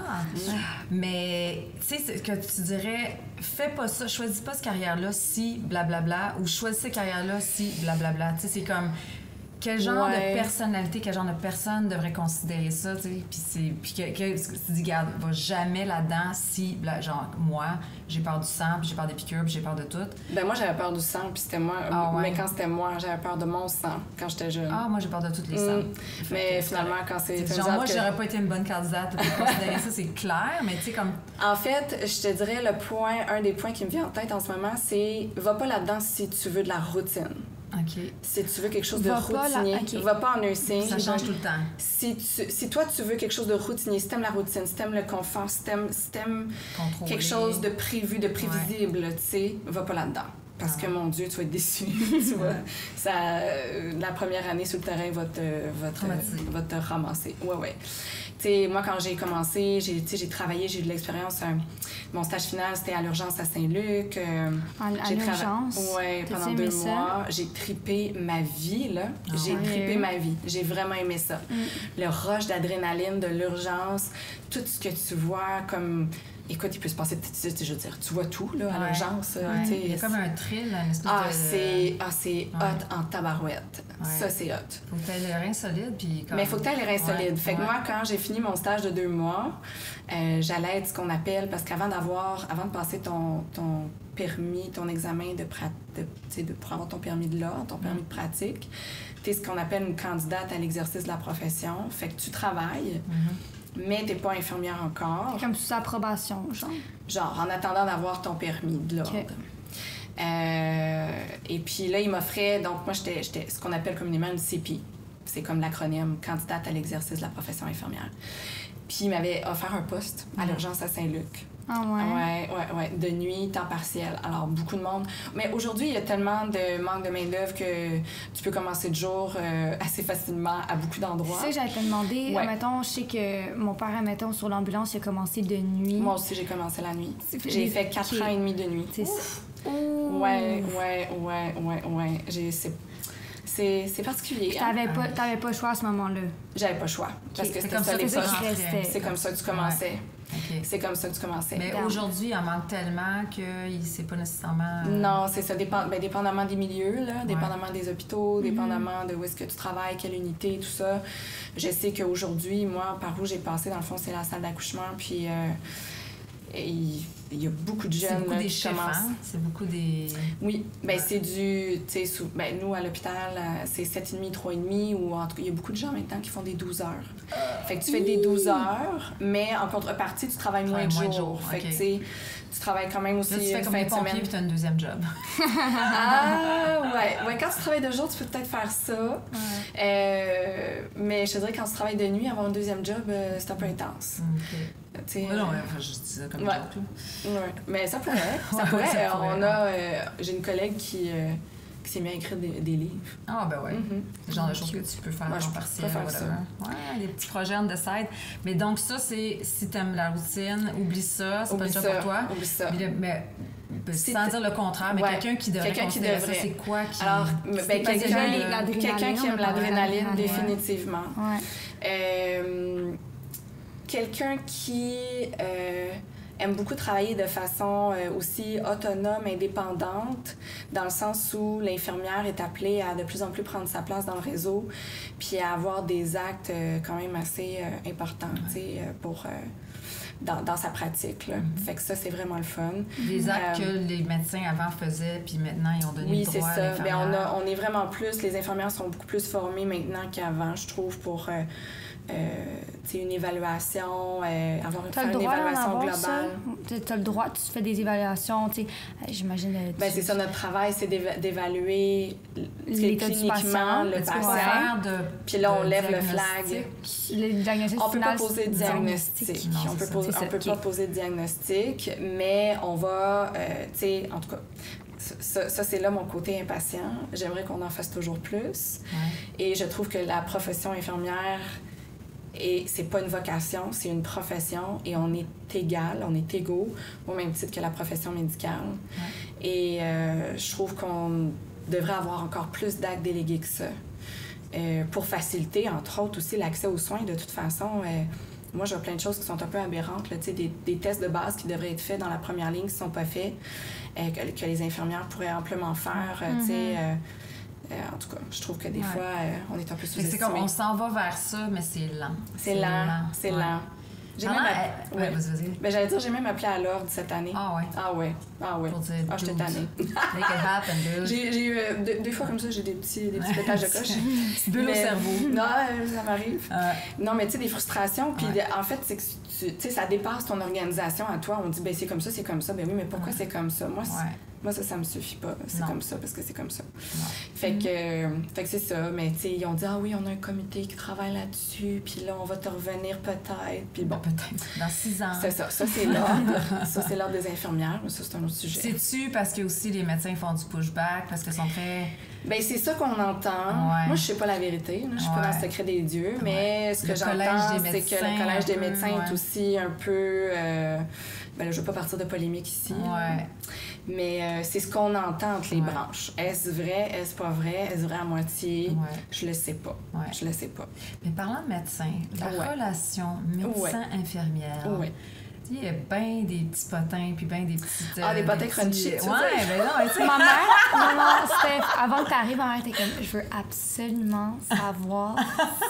Mais, tu sais, que tu dirais, fais pas ça, choisis pas cette carrière-là si blablabla, ou choisis cette carrière-là si blablabla. Tu sais, c'est comme... Quel genre de personnalité, quel genre de personne devrait considérer ça, tu sais? Puis que tu dis, regarde, va jamais là-dedans si, genre, moi, j'ai peur du sang, puis j'ai peur des piqûres, puis j'ai peur de tout. Ben moi, j'avais peur du sang, puis c'était moi. Mais quand c'était moi, j'avais peur de mon sang, quand j'étais jeune. Ah, moi, j'ai peur de toutes les sangs. Mais finalement, quand c'est... Genre, moi, j'aurais pas été une bonne candidate pour considérer ça, c'est clair, mais tu sais, comme... En fait, je te dirais, un des points qui me vient en tête en ce moment, c'est, va pas là-dedans si tu veux de la routine. OK. Si tu veux quelque chose de routinier, va pas en nursing. Ça change tout le temps. Si toi, tu veux quelque chose de routinier, si t'aimes la routine, si t'aimes le confort, si t'aimes quelque chose de prévu, de prévisible, tu sais, va pas là-dedans. Parce que, mon Dieu, tu vas être déçu. Tu vois, la première année sur le terrain va te ramasser. Ouais. T'sais, moi, quand j'ai commencé, j'ai travaillé, j'ai eu de l'expérience. Mon stage final, c'était à l'urgence à Saint-Luc. À l'urgence? Oui, pendant 2 mois. J'ai trippé ma vie, là. J'ai trippé ma vie. J'ai vraiment aimé ça. Le rush d'adrénaline de l'urgence, tout ce que tu vois comme... Écoute, il peut se passer, je veux dire, tu vois tout, là, à l'urgence. Il y a comme un thrill, une espèce de... c'est hot en tabarouette. Ça, c'est hot. Faut que tu aies les reins solides, puis... Mais il faut que tu aies les reins solides. Fait que moi, quand j'ai fini mon stage de 2 mois, j'allais être ce qu'on appelle... Parce qu'avant de passer ton permis, ton examen pour avoir ton permis de l'ordre, ton permis de pratique, tu es ce qu'on appelle une candidate à l'exercice de la profession. Fait que tu travailles... mais t'es pas infirmière encore. Comme sous approbation, genre. Genre, en attendant d'avoir ton permis de l'ordre. Et puis là, il m'offrait... Donc, moi, j'étais ce qu'on appelle communément une CP. C'est comme l'acronyme, candidate à l'exercice de la profession infirmière. Puis il m'avait offert un poste à l'urgence à Saint-Luc. Ah ouais. De nuit, temps partiel. Alors, beaucoup de monde. Mais aujourd'hui, il y a tellement de manque de main-d'œuvre que tu peux commencer de jour assez facilement à beaucoup d'endroits. Tu sais, j'allais te demander, admettons, je sais que mon père, admettons, sur l'ambulance, il a commencé de nuit. Moi aussi, j'ai commencé la nuit. J'ai fait 4 ans et demi de nuit. C'est ça. Ouais. C'est particulier. T'avais pas le choix à ce moment-là? J'avais pas le choix. Parce que c'était ça les postes. C'est comme ça que tu commençais. Ouais. Okay. C'est comme ça que tu commençais. Mais aujourd'hui, il en manque tellement que c'est pas nécessairement... Non, c'est ça. Dépendamment des milieux, là, dépendamment des hôpitaux, dépendamment de où est-ce que tu travailles, quelle unité, tout ça. Je sais qu'aujourd'hui, moi, par où j'ai passé, dans le fond, c'est la salle d'accouchement, puis il y a beaucoup de jeunes. C'est beaucoup des chefs, C'est beaucoup des... Oui, ben c'est du... Tu sais, nous, à l'hôpital, c'est 7,5, 3,5, ou en tout cas, il y a beaucoup de gens maintenant qui font des 12 heures. Fait que tu fais des 12 heures, mais en contrepartie, tu travailles moins de jours. Fait que, tu sais, tu travailles quand même aussi là, tu fais comme les pompiers, puis tu as un deuxième job. Ouais, quand tu travailles de jour, tu peux peut-être faire ça. Mais je te dirais, quand tu travailles de nuit, avoir un deuxième job, c'est un peu intense. Je dis ça comme joke. Ouais. Mais ça pourrait. J'ai une collègue qui s'est mis à écrire des livres. Ah, ben ouais. C'est le genre de choses que tu peux faire en partiel. Des petits projets on the side. Mais donc, ça, c'est si t'aimes la routine, oublie ça, c'est pas ça pour toi. Oublie ça. Mais sans dire le contraire, mais quelqu'un qui devrait considérer ça, c'est quoi qui... Alors, quelqu'un qui aime l'adrénaline, définitivement. Quelqu'un qui aime beaucoup travailler de façon aussi autonome, indépendante, dans le sens où l'infirmière est appelée à de plus en plus prendre sa place dans le réseau, puis à avoir des actes quand même assez importants, tu sais, pour... Dans sa pratique. Là. Fait que ça, c'est vraiment le fun. Des actes que les médecins avant faisaient, puis maintenant, ils ont donné le droit à l'infirmière. Oui, c'est ça. On est vraiment plus... Les infirmières sont beaucoup plus formées maintenant qu'avant, je trouve, pour... une évaluation, faire une évaluation globale. Tu as le droit, tu fais des évaluations, j'imagine... c'est ça, notre travail, c'est d'évaluer cliniquement le patient. Puis là, on lève le flag. Le diagnostic on peut pas poser de diagnostic. On peut pas poser de diagnostic, mais on va, en tout cas... Ça, c'est là mon côté impatient. J'aimerais qu'on en fasse toujours plus. Et je trouve que la profession infirmière... Et c'est pas une vocation, c'est une profession et on est égal, on est égaux au même titre que la profession médicale. Et je trouve qu'on devrait avoir encore plus d'actes délégués que ça pour faciliter, entre autres, aussi l'accès aux soins. De toute façon, moi, je vois plein de choses qui sont un peu aberrantes, là, des tests de base qui devraient être faits dans la première ligne qui sont pas faits, que les infirmières pourraient amplement faire, en tout cas, je trouve que des fois, on est un peu sous-estimé. C'est comme, on s'en va vers ça, mais c'est lent. C'est lent. J'ai j'allais dire, j'ai même appelé à l'ordre cette année. Ah ouais? Pour dire, j'étais tannée. Make it happen, dude. J'ai eu, des fois comme ça, j'ai des petits pétages de coche. Bulle au cerveau. Non, ça m'arrive. Non, mais tu sais, des frustrations. Puis en fait, c'est que tu sais, ça dépasse ton organisation à toi. On dit, c'est comme ça, c'est comme ça. Ben oui, mais pourquoi c'est comme ça? Moi, Moi, ça me suffit pas. C'est Non. comme ça, parce que c'est comme ça. Non. Fait que c'est ça. Mais, tu sais, ils ont dit, ah oui, on a un comité qui travaille là-dessus, puis là, on va te revenir peut-être. Puis bon. Peut-être. Dans 6 ans. C'est ça. Ça, c'est l'ordre. Ça, c'est l'ordre des infirmières. Mais ça, c'est un autre sujet. C'est-tu parce que aussi les médecins font du pushback, parce qu'ils sont très... Ben c'est ça qu'on entend. Ouais. Moi, je sais pas la vérité. Là. Je suis pas dans le secret des dieux. Mais ce que Le j'entends, collège des c'est que le collège des médecins médecins, est aussi un peu... ben là, je veux pas partir de polémique ici. Ouais. Mais c'est ce qu'on entend entre les Ouais. branches. Est-ce vrai? Est-ce pas vrai? Est-ce vrai à moitié? Ouais. Je le sais pas. Ouais. Je le sais pas. Mais parlant de médecin, la Ouais. relation médecin-infirmière, Oui. il y a bien des petits potins, puis bien des petites... Des potins petits- crunchy, tu veux Ouais, dire? ben non, mais tu sais... Ma mère, non, Steph, avant que t'arrives, ma mère était comme, je veux absolument savoir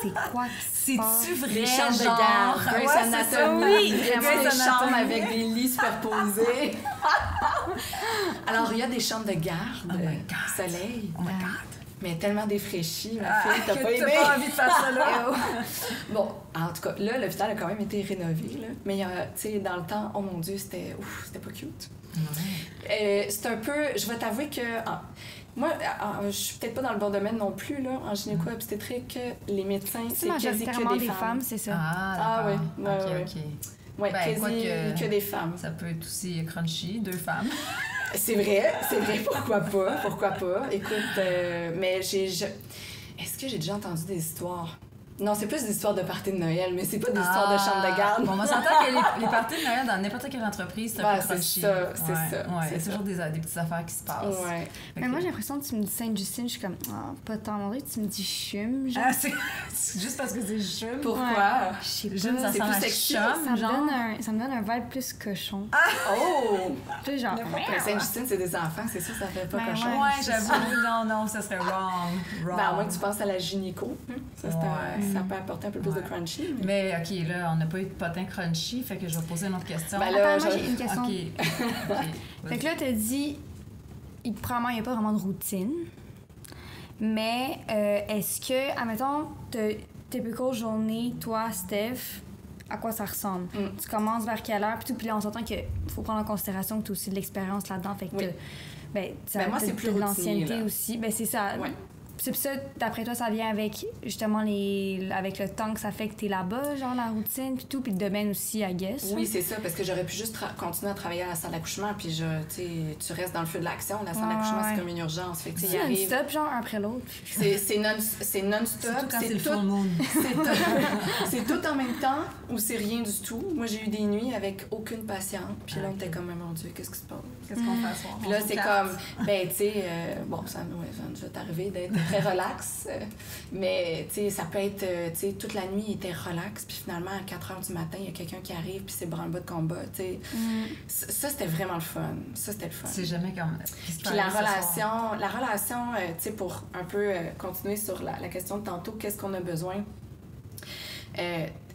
c'est quoi qui se passe. C'est-tu vrai, Les chambres de genre? garde, Ouais, Grey's c'est ça, Anatomy, oui, vraiment Grey's des chambres Anatomy. avec des lits superposés. Alors, il y a des chambres de garde, Oh my God. soleil, Oh my God. mais tellement défraîchies, ma fille, t'as que pas aimé? t'as pas envie de faire ça, là. Bon, en tout cas, là, l'hôpital a quand même été rénové, là. Mais, tu sais, dans le temps, oh mon Dieu, c'était pas cute. C'est un peu... Je vais t'avouer que... moi, je suis peut-être pas dans le bon domaine non plus, là. En gynéco-obstétrique, les médecins, C'est c'est quasi majoritairement que des des femmes, c'est ça. Ah, d'accord. ouais, ouais, ouais. OK. Ouais, Ben, quasi quoique- que des femmes. Ça peut être aussi crunchy, 2 femmes. C'est vrai, pourquoi pas. Écoute, mais est-ce que j'ai déjà entendu des histoires? Non, c'est plus des histoires de party de Noël, mais c'est pas des histoires de chambre de garde. Bon, on s'entend que les parties de Noël dans n'importe quelle entreprise, c'est un Ouais, peu c'est crunchy. ça, c'est Ouais, ça, Ouais, c'est il y a ça. toujours des petites affaires qui se passent. Ouais. Mais moi, j'ai l'impression que tu me dis Sainte-Justine, je suis comme, pas tant, on dirait que tu me dis chume, genre. Ah, c'est juste parce que c'est chum. Pourquoi? Je sais Chum, ça C'est sent plus la sexy, chum, genre. ça me donne un vibe plus cochon. Oh! Plus genre. Ben, Sainte-Justine, c'est des enfants, c'est sûr, ça fait pas Ben cochon. ouais. Ouais, j'avoue, non, ça serait wrong. Ben, à moins que tu penses à la gynéco. Ça, ça peut apporter un peu plus de Ouais. crunchy. Mais OK, là, on n'a pas eu de potin crunchy, fait que je vais poser une autre question. Ben là, Attends, moi, j'ai une question. OK. Fait que là, t'as dit, probablement, il n'y a pas vraiment de routine. Mais est-ce que, admettons, typical journée, toi, Steph, à quoi ça ressemble? Tu commences vers quelle heure? Puis là, on s'entend qu'il faut prendre en considération que tu as aussi de l'expérience là-dedans. Fait que Oui. moi, c'est plus de routinier, l'ancienneté là. aussi. Ben, c'est ça. Ouais. C'est pour ça, d'après toi, ça vient avec justement avec le temps que ça fait que t'es là-bas, genre la routine, puis tout, puis le domaine aussi, I guess. Oui, c'est ça, parce que j'aurais pu juste continuer à travailler à la salle d'accouchement, puis tu restes dans le feu de l'action. La salle d'accouchement, Ouais. c'est comme une urgence. Fait que tu C'est y arrives. non-stop, genre un après l'autre. C'est non-stop. Surtout quand c'est le tout, full moon. c'est tout en même temps ou c'est rien du tout. Moi, j'ai eu des nuits avec aucune patiente, puis là, on était comme, mon Dieu, qu'est-ce qui se passe? Qu'est-ce qu'on fait à soir? Puis là, c'est comme, ben, tu sais, bon, ça va t'arriver d'être très relax, mais, tu sais, ça peut être, tu sais, toute la nuit, il était relax, puis finalement, à 4 h du matin, il y a quelqu'un qui arrive, puis c'est branle-bas de combat, tu sais. Ça, c'était vraiment le fun. Ça, c'était le fun. C'est jamais comme... Puis la relation, tu sais, pour un peu continuer sur la question de tantôt, qu'est-ce qu'on a besoin?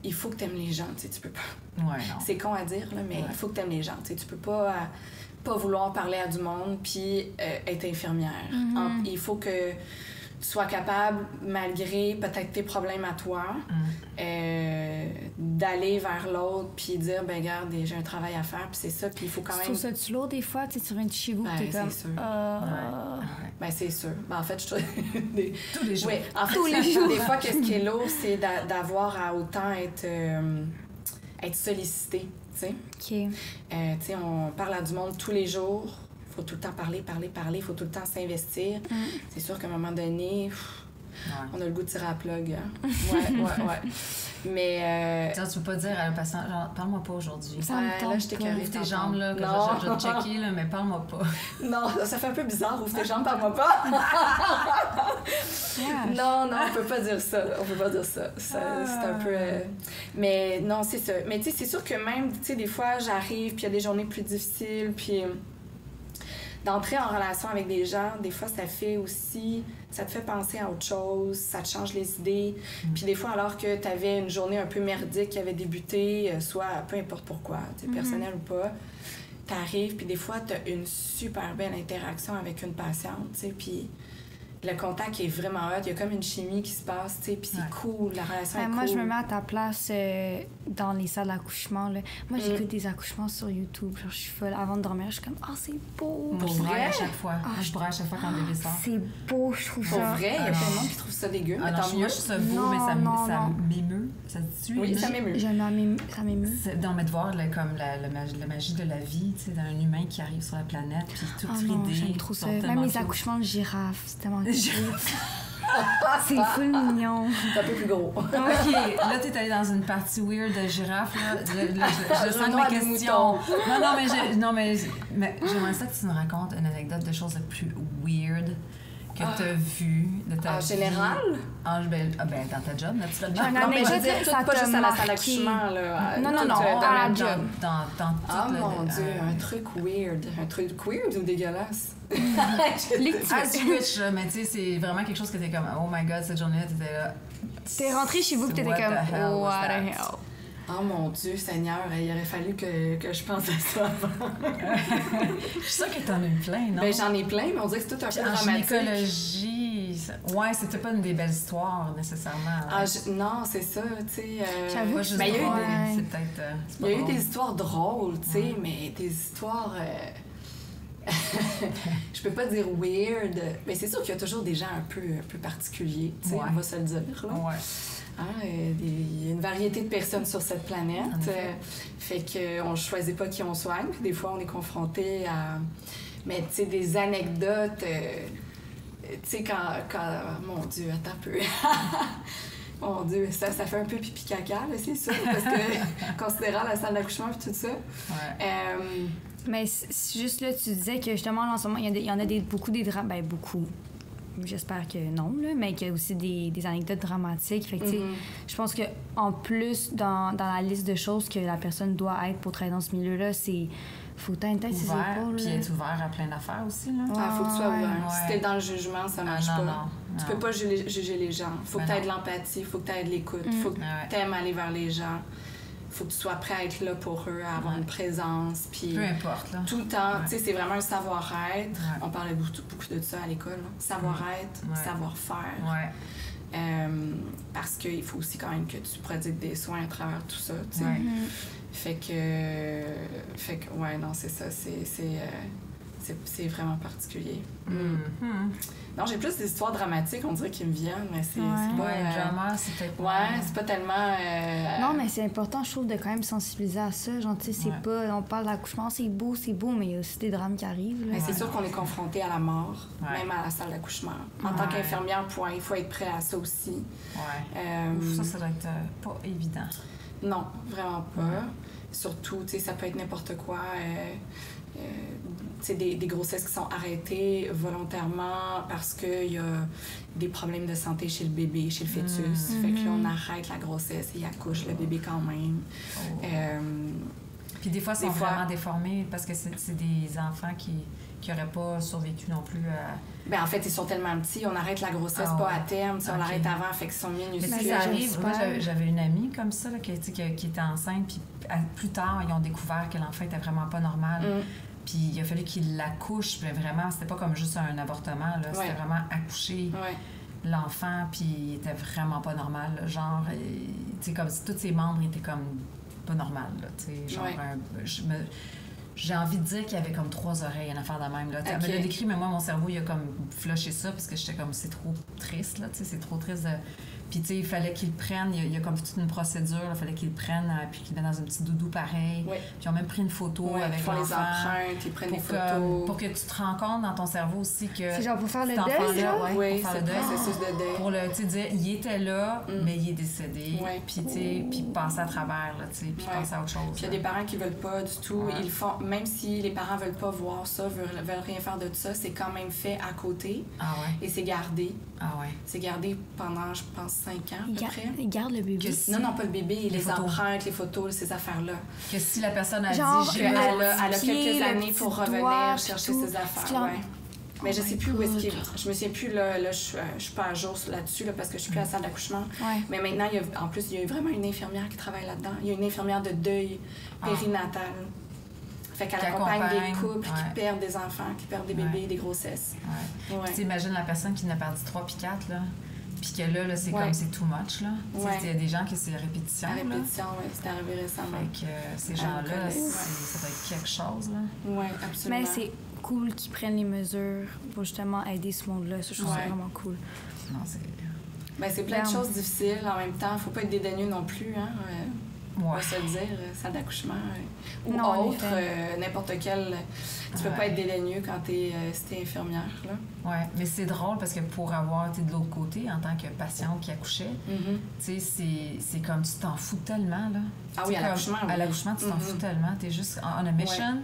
Il faut que tu aimes les gens, tu sais, tu peux pas... Ouais, non. C'est con à dire, là, mais il faut que tu aimes les gens, tu sais, tu peux pas vouloir parler à du monde puis être infirmière. Il faut que tu sois capable, malgré peut-être tes problèmes à toi, d'aller vers l'autre puis dire, ben regarde, j'ai un travail à faire, puis c'est ça, puis il faut quand Tu même... trouves ça-tu lourd des fois? Tu sais, tu rentres chez vous, Ben, t'es comme... c'est sûr. Ben, c'est sûr. Ben, en fait, je trouve... Tous les jours. Oui, en fait, Tous les jours. des fois, qu'est-ce qui est lourd, c'est d'avoir à autant être sollicité, tu sais. OK. Tu sais, on parle à du monde tous les jours. Il faut tout le temps parler. Il faut tout le temps s'investir. C'est sûr qu'à un moment donné, on a le goût de tirer à la plug. Hein? Ouais. Mais... Tu peux pas dire à un patient, genre, parle-moi pas aujourd'hui. Ça me tente là, je t'ai pas. carré Ouvre tes jambes, là, que Non. je vais te checker, là, mais parle-moi pas. Non, ça fait un peu bizarre. Ouvre tes jambes, parle-moi pas. Non, on peut pas dire ça. On peut pas dire ça. C'est un peu... Mais non, c'est ça. Mais tu sais, c'est sûr que même, tu sais, des fois, j'arrive, puis il y a des journées plus difficiles, puis... D'entrer en relation avec des gens, des fois, ça fait aussi... Ça te fait penser à autre chose, ça te change les idées. Puis des fois, alors que tu avais une journée un peu merdique qui avait débuté, soit peu importe pourquoi, tu sais, personnel ou pas, t'arrives, puis des fois, t'as une super belle interaction avec une patiente, tu sais, puis le contact est vraiment hot. Il y a comme une chimie qui se passe, tu sais, puis c'est cool, la relation est cool. Moi, je me mets à ta place dans les salles d'accouchement. Là. Moi, j'écoute des accouchements sur YouTube. Genre, je suis folle. Avant de dormir, je suis comme, c'est beau. Pour vrai, à chaque fois. Moi, je braille à chaque fois quand le bébé sort. C'est beau, je trouve ça. Pour vrai, il y a plein de monde qui trouve ça dégueu. Ah non, moi, je trouve ça beau, mais ça m'émeut. Ça te tue? Oui, ça m'émeut. Ça m'émeut. Non, mais de voir comme la magie de la vie, tu sais, d'un humain qui arrive sur la planète, puis tout fridé. J'aime trop ça. Même les accouchements de girafes, c'est tellement cool. C'est full mignon. C'est un peu plus gros. OK, là, t'es allée dans une partie weird de girafe, là. Je sens mes questions. Non, mais j'aimerais ça que tu nous racontes une anecdote de choses les plus weird que t'as vues de ta vie. En général? Dans ta job, naturellement. Non, mais je veux dire, ça pas juste à la salle marqué. d'accouchement, là. Non, à la job. Dans Mon Dieu, un truc weird. Un truc weird ou dégueulasse? As you wish, mais tu sais, c'est vraiment quelque chose que t'es comme, oh my god, cette journée-là, t'étais là. T'es rentrée chez vous et t'étais comme, what the hell? Oh mon Dieu, Seigneur, il aurait fallu que je pense à ça avant. Je suis sûre que t'en as eu plein, non? Ben, j'en ai plein, mais on dirait que c'est tout un peu dramatique. En gynécologie, ouais, c'était pas une des belles histoires, nécessairement. Non, c'est ça, tu sais. J'avoue, c'est peut-être... Il y a eu des histoires drôles, tu sais, mais des histoires... je peux pas dire weird, mais c'est sûr qu'il y a toujours des gens un peu particuliers, tu sais, on va se le dire, là. Ouais. Il y a une variété de personnes sur cette planète. Fait qu'on ne choisit pas qui on soigne. Des fois, on est confronté à... Mais, tu sais, des anecdotes... tu sais, quand... Mon Dieu, attends un peu. Mon Dieu, ça fait un peu pipi-caca, là, c'est sûr. Parce que, considérant la salle d'accouchement et tout ça... Mais juste là, tu disais que, justement, en ce moment, il y en a beaucoup des drames... Ben, beaucoup... J'espère que non, là, mais qu'il y a aussi des anecdotes dramatiques. Fait que, je pense qu'en plus, dans la liste de choses que la personne doit être pour travailler dans ce milieu-là, c'est... Faut être ses épaules. Puis être ouvert à plein d'affaires aussi, là. Faut que tu sois ouvert. Ouais. Si t'es dans le jugement, ça marche pas. Non. Tu peux pas juger les gens. Faut que t'aies de l'empathie, faut que t'aies de l'écoute, faut que t'aimes aller vers les gens. Faut que tu sois prêt à être là pour eux, à avoir une présence. Puis peu importe, là. Tout le temps, tu sais, c'est vraiment un savoir-être. On parlait beaucoup de ça à l'école. Là. Savoir-être, savoir-faire. Parce qu'il faut aussi quand même que tu prodigues des soins à travers tout ça, tu sais. Fait que, ouais, non, c'est ça. C'est vraiment particulier. Non, j'ai plus des histoires dramatiques, on dirait, qui me viennent, mais c'est pas... drama, c'est peut-être... c'est pas tellement... Non, mais c'est important, je trouve, de quand même sensibiliser à ça. Genre, tu sais, c'est pas... On parle d'accouchement, c'est beau, mais il y a aussi des drames qui arrivent. Mais c'est sûr qu'on est confronté à la mort, même à la salle d'accouchement. En tant qu'infirmière, il faut être prêt à ça aussi. Ça doit être pas évident. Non, vraiment pas. Surtout, tu sais, ça peut être n'importe quoi. Des grossesses qui sont arrêtées volontairement parce qu'il y a des problèmes de santé chez le bébé, chez le fœtus. Fait que là, on arrête la grossesse et il accouche le bébé quand même. Puis des fois, ils sont vraiment déformés parce que c'est des enfants qui n'auraient pas survécu non plus à... Ben en fait, ils sont tellement petits, on arrête la grossesse pas à terme, on l'arrête avant, fait qu'ils sont minuscules. Mais ça arrive. Moi, j'avais une amie comme ça là, qui était enceinte, puis plus tard, ils ont découvert que l'enfant était vraiment pas normal. Puis il a fallu qu'il l'accouche, mais vraiment, c'était pas comme juste un avortement, là, c'était vraiment accoucher l'enfant, puis il était vraiment pas normal, là, genre, tu sais, comme si tous ses membres étaient comme pas normal, là, tu sais, genre, j'ai envie de dire qu'il y avait comme 3 oreilles, une affaire de même, là. Elle me l'a décrit, mais moi, mon cerveau, il a comme flushé ça, parce que j'étais comme, c'est trop triste, là, tu sais, c'est trop triste de... Puis, tu sais, il fallait qu'ils le prennent. Il y a comme toute une procédure. Il fallait qu'ils le prennent, puis qu'ils le mettent dans un petit doudou pareil. Puis, ils ont même pris une photo avec l'enfant. Ils font les empreintes, ils prennent des photos. Pour que tu te rends compte dans ton cerveau aussi que... C'est genre pour faire le deuil, genre? Oui, c'est le processus de deuil. Pour le, tu sais, dire, il était là, mais il est décédé. Puis, tu sais, puis passer à travers, là, tu sais, puis passer à autre chose. Puis, il y a des parents qui veulent pas du tout. Ils font... Même si les parents veulent pas voir ça, veulent rien faire de ça, c'est quand même fait à côté. Et c'est gardé. C'est gardé pendant, je pense, 5 ans, à peu près. Il garde le bébé. Non, pas le bébé, les empreintes, les photos, ces affaires-là. Que si la personne a dit... dit... Elle a quelques années pour revenir chercher ses affaires, Mais je sais plus où est-ce qu'il est. Je me souviens plus, là je suis pas à jour là-dessus, là, parce que je suis plus à la salle d'accouchement. Mais maintenant, en plus, il y a vraiment une infirmière qui travaille là-dedans. Il y a une infirmière de deuil périnatal. Fait qu'elle accompagne des couples qui perdent des enfants, qui perdent des bébés, des grossesses. Ouais. Puis t'imagines la personne qui en a perdu 3 puis 4, là. Puis que là c'est comme c'est too much, là. Il y a des gens qui c'est répétition. Répétition, oui, c'est arrivé récemment. Fait que ces gens-là, ça doit être quelque chose, là. Oui, absolument. Mais c'est cool qu'ils prennent les mesures pour justement aider ce monde-là. Ça, je trouve ça vraiment cool. Non, c'est... Ben, c'est plein de choses difficiles en même temps. Faut pas être dédaigneux non plus, hein. On va se le dire, salle d'accouchement ou autre, n'importe quel. Tu peux pas être dédaigneux quand t'es infirmière, là. Oui, mais c'est drôle parce que pour avoir été de l'autre côté en tant que patiente qui accouchait, tu sais, c'est comme tu t'en fous tellement, là. Ah oui, à l'accouchement. À l'accouchement, tu t'en fous tellement. T'es juste on a mission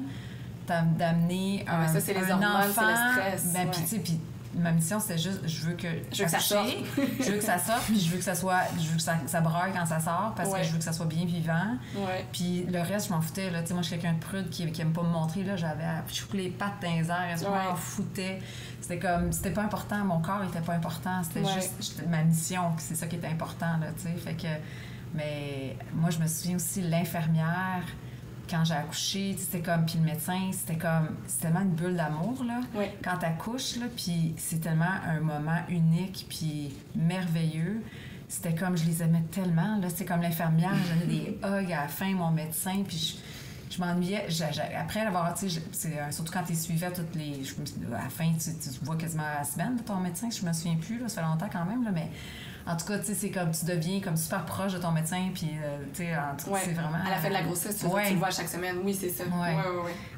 d'amener un, ça, c'est les hormones, enfant. C'est le stress. Ben, puis tu sais, puis ma mission, c'était juste, je veux que ça sorte. Je veux que ça sorte, puis je veux que ça braille quand ça sort, parce que je veux que ça soit bien vivant. Puis le reste, je m'en foutais, là. Tu sais, moi, je suis quelqu'un de prude qui aime pas me montrer, là. J'avais les pattes dans les airs, je m'en foutais. C'était comme, c'était pas important, mon corps était pas important, c'était juste ma mission, c'est ça qui était important, là, tu sais. Fait que, mais moi, je me souviens aussi, l'infirmière, quand j'ai accouché, c'était comme, puis le médecin, c'était tellement une bulle d'amour, là, quand t'accouches, là, puis c'est tellement un moment unique, puis merveilleux. C'était comme, je les aimais tellement, là, c'est comme l'infirmière, j'avais des hugs à la fin, mon médecin, puis je m'ennuyais. Après l'avoir, tu sais, surtout quand t'es suivie à toutes les... à la fin, tu vois quasiment à la semaine de ton médecin, je me souviens plus, là, ça fait longtemps quand même, là, mais... En tout cas, tu sais, c'est comme tu deviens comme super proche de ton médecin, puis tu sais, c'est vraiment... À la fin de la grossesse, tu le vois chaque semaine, oui, c'est ça.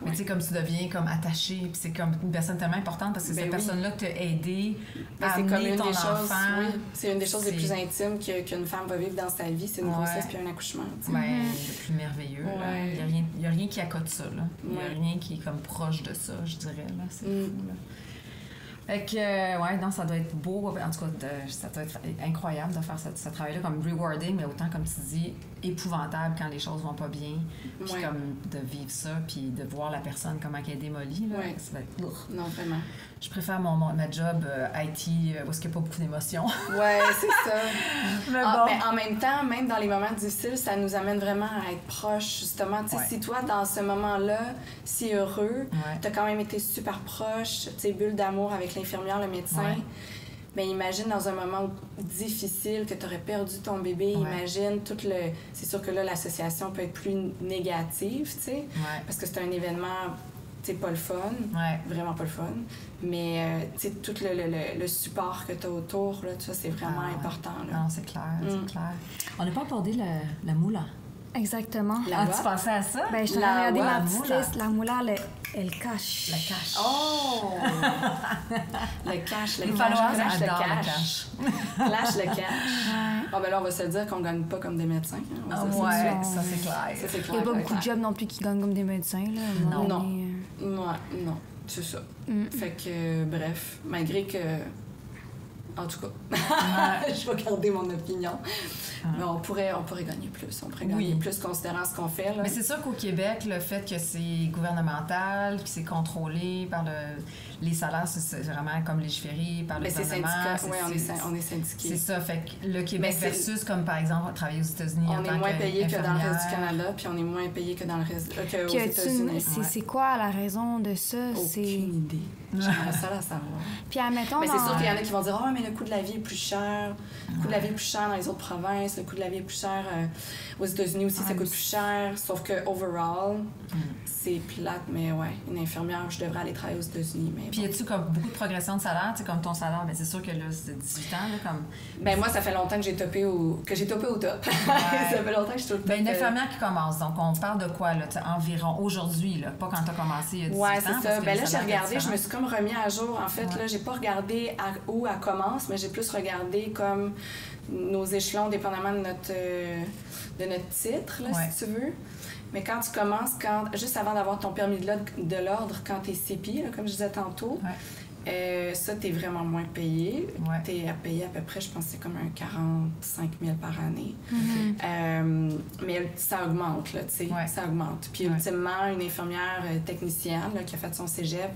Mais tu sais, comme tu deviens comme attaché, puis c'est comme une personne tellement importante parce que cette personne-là t'a aidé à amener ton enfant. C'est une des choses les plus intimes qu'une femme va vivre dans sa vie, c'est une grossesse puis un accouchement. Le plus merveilleux. Il n'y a rien qui accote ça, là. Il n'y a rien qui est comme proche de ça, je dirais, là. C'est fou, là. Fait que, non, ça doit être beau. En tout cas, ça doit être incroyable de faire ce travail-là, comme rewarding, mais autant, comme tu dis, épouvantable quand les choses vont pas bien. Puis comme de vivre ça, puis de voir la personne, comment elle est démolie, là, ça va être... Non, vraiment. Je préfère ma job IT, où est-ce qu'il n'y a pas beaucoup d'émotions. Ouais, c'est ça. Mais en même temps, même dans les moments difficiles, ça nous amène vraiment à être proches, justement. Tu sais, si toi, dans ce moment-là, si heureux, t'as quand même été super proche, tu sais, bulle d'amour avec l'infirmière, le médecin. Mais imagine dans un moment difficile que tu aurais perdu ton bébé, imagine tout le... C'est sûr que là, l'association peut être plus négative, tu sais, parce que c'est un événement, tu sais, pas le fun, vraiment pas le fun, mais tu sais, tout le support que tu as autour, là, tu vois, c'est vraiment important. Là. Non, c'est clair, c'est clair. On n'a pas abordé la moula. Exactement. Tu pensais à ça? Ben, je t'ai regardé ma petite liste. La moula, elle cache. Le cash. Oh! Le cash, le cash. Clash le cash. Clash le cash. Ben là, on va se dire qu'on gagne pas comme des médecins. Hein. Ça, c'est clair. Il n'y a pas beaucoup de jobs non plus qui gagnent comme des médecins. Là, non, c'est ça. Fait que, bref, malgré que... En tout cas, je vais garder mon opinion. Mais on pourrait gagner plus. On pourrait gagner plus considérant ce qu'on fait. Là. Mais c'est sûr qu'au Québec, le fait que c'est gouvernemental, que c'est contrôlé par les salaires, c'est vraiment comme légiféré par le gouvernement. Oui, on est syndiqués. C'est ça. Fait que le Québec versus, comme par exemple, travailler aux États-Unis on est moins payé que dans le reste du Canada, puis on est moins payé que dans le reste aux États-Unis. C'est quoi la raison de ça? Aucune idée. J'aimerais ça la savoir. Puis admettons... Mais c'est sûr qu'il y en a qui vont dire « Ah, mais le coût de la vie est plus cher. Le coût de la vie est plus cher dans les autres provinces. Le coût de la vie est plus cher aux États-Unis aussi, ça coûte plus cher. » Sauf que overall, c'est plate, mais une infirmière, je devrais aller travailler aux États-Unis. Puis y a-tu comme beaucoup de progression de salaire? Tu sais, comme ton salaire, c'est sûr que là, c'est 18 ans, là, comme... Ben moi, ça fait longtemps que j'ai topé au top. Ça fait longtemps que je suis au top. Une infirmière qui commence, donc on parle de quoi, là, environ aujourd'hui, là, pas quand t'as commencé il y a 18 ans. Ouais, c'est ça. Ben là, j'ai regardé, je me suis comme remis à jour. En fait, là, j'ai pas regardé où elle commence, mais j'ai plus regardé comme nos échelons, dépendamment de notre titre, là, si tu veux. Mais quand tu commences, juste avant d'avoir ton permis de l'ordre, quand t'es CPI, là, comme je disais tantôt, ça, t'es vraiment moins payé. T'es à payer à peu près, je pense que c'est comme un 45 000 par année. Mais ça augmente, là, tu sais, ça augmente. Puis ultimement, une infirmière technicienne là, qui a fait son cégep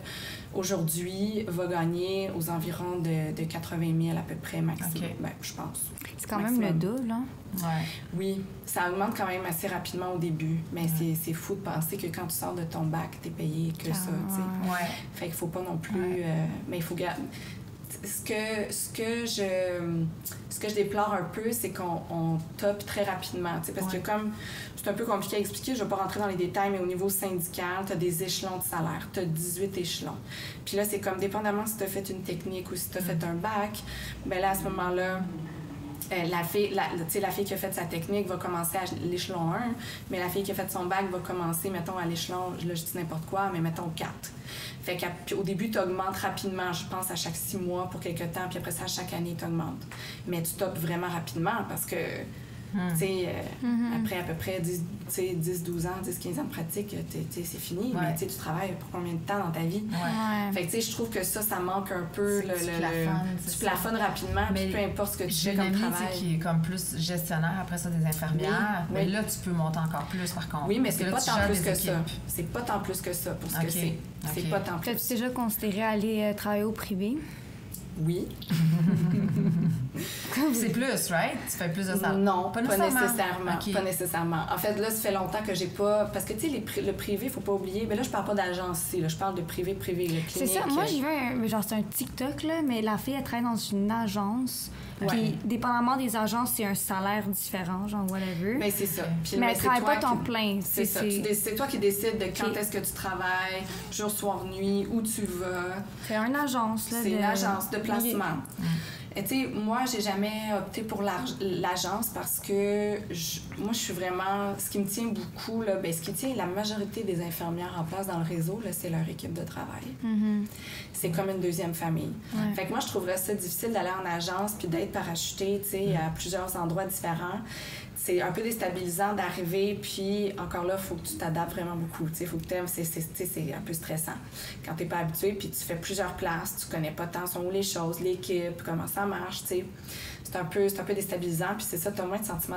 aujourd'hui, va gagner aux environs de 80 000 à peu près maximum. Okay. Ben, je pense. C'est quand même le double, hein? Ouais. Oui, ça augmente quand même assez rapidement au début, mais c'est fou de penser que quand tu sors de ton bac, t'es payé que ça, tu sais. Ouais. Fait qu'il faut pas non plus... mais il faut garder... Ce que je déplore un peu, c'est qu'on top très rapidement, tu sais, parce que comme c'est un peu compliqué à expliquer, je vais pas rentrer dans les détails, mais au niveau syndical, tu as des échelons de salaire, tu as 18 échelons. Puis là, c'est comme dépendamment si tu as fait une technique ou si tu as fait un bac, ben là, à ce moment-là, la fille qui a fait sa technique va commencer à l'échelon 1, mais la fille qui a fait son bac va commencer, mettons, à l'échelon, là, je dis n'importe quoi, mais mettons 4. Fait qu'au début, tu augmentes rapidement, je pense, à chaque 6 mois pour quelques temps, puis après ça, chaque année, tu augmentes. Mais tu topes vraiment rapidement parce que, tu sais, après à peu près 10-12 ans, 10-15 ans de pratique, c'est fini. Mais tu travailles pour combien de temps dans ta vie? Fait que, tu sais, je trouve que ça manque un peu. Tu plafonnes rapidement, puis peu importe ce que tu fais comme travail. Qui est comme plus gestionnaire, après ça, des infirmières. Mais là, tu peux monter encore plus, par contre. Oui, mais c'est pas tant plus que ça. C'est pas tant plus que ça pour ce que c'est. C'est pas tant plus. As-tu déjà considéré aller travailler au privé? Oui. C'est plus, right? Tu fais plus de ça? Non, pas nécessairement. Okay. Pas nécessairement. En fait, là, ça fait longtemps que j'ai pas... Parce que, tu sais, le privé, faut pas oublier... Mais là, je parle pas d'agence ici. Là, je parle de privé, le clinique. C'est ça. Moi, j'ai vu genre, c'est un TikTok, là, mais la fille, elle travaille dans une agence. Puis, dépendamment des agences, c'est un salaire différent, genre, whatever. Mais c'est ça. Puis, mais elle travaille pas temps plein. C'est ça. C'est toi qui décides de quand est-ce que tu travailles, jour, soir, nuit, où tu vas. C'est une agence, là. C'est une agence de placement. Et tu sais, moi, j'ai jamais opté pour l'agence parce que moi, je suis vraiment... Ce qui me tient beaucoup, là, ce qui tient la majorité des infirmières en place dans le réseau, là, c'est leur équipe de travail. C'est comme une deuxième famille. Fait que moi, je trouverais ça difficile d'aller en agence puis d'être parachutée, tu sais, à plusieurs endroits différents. C'est un peu déstabilisant d'arriver, puis encore là, il faut que tu t'adaptes vraiment beaucoup. Il faut que tu aimes, c'est un peu stressant. Quand tu n'es pas habitué, puis tu fais plusieurs places, tu connais pas tant sont où les choses, l'équipe, comment ça marche, tu sais. C'est un peu déstabilisant, puis c'est ça, tu as moins de sentiment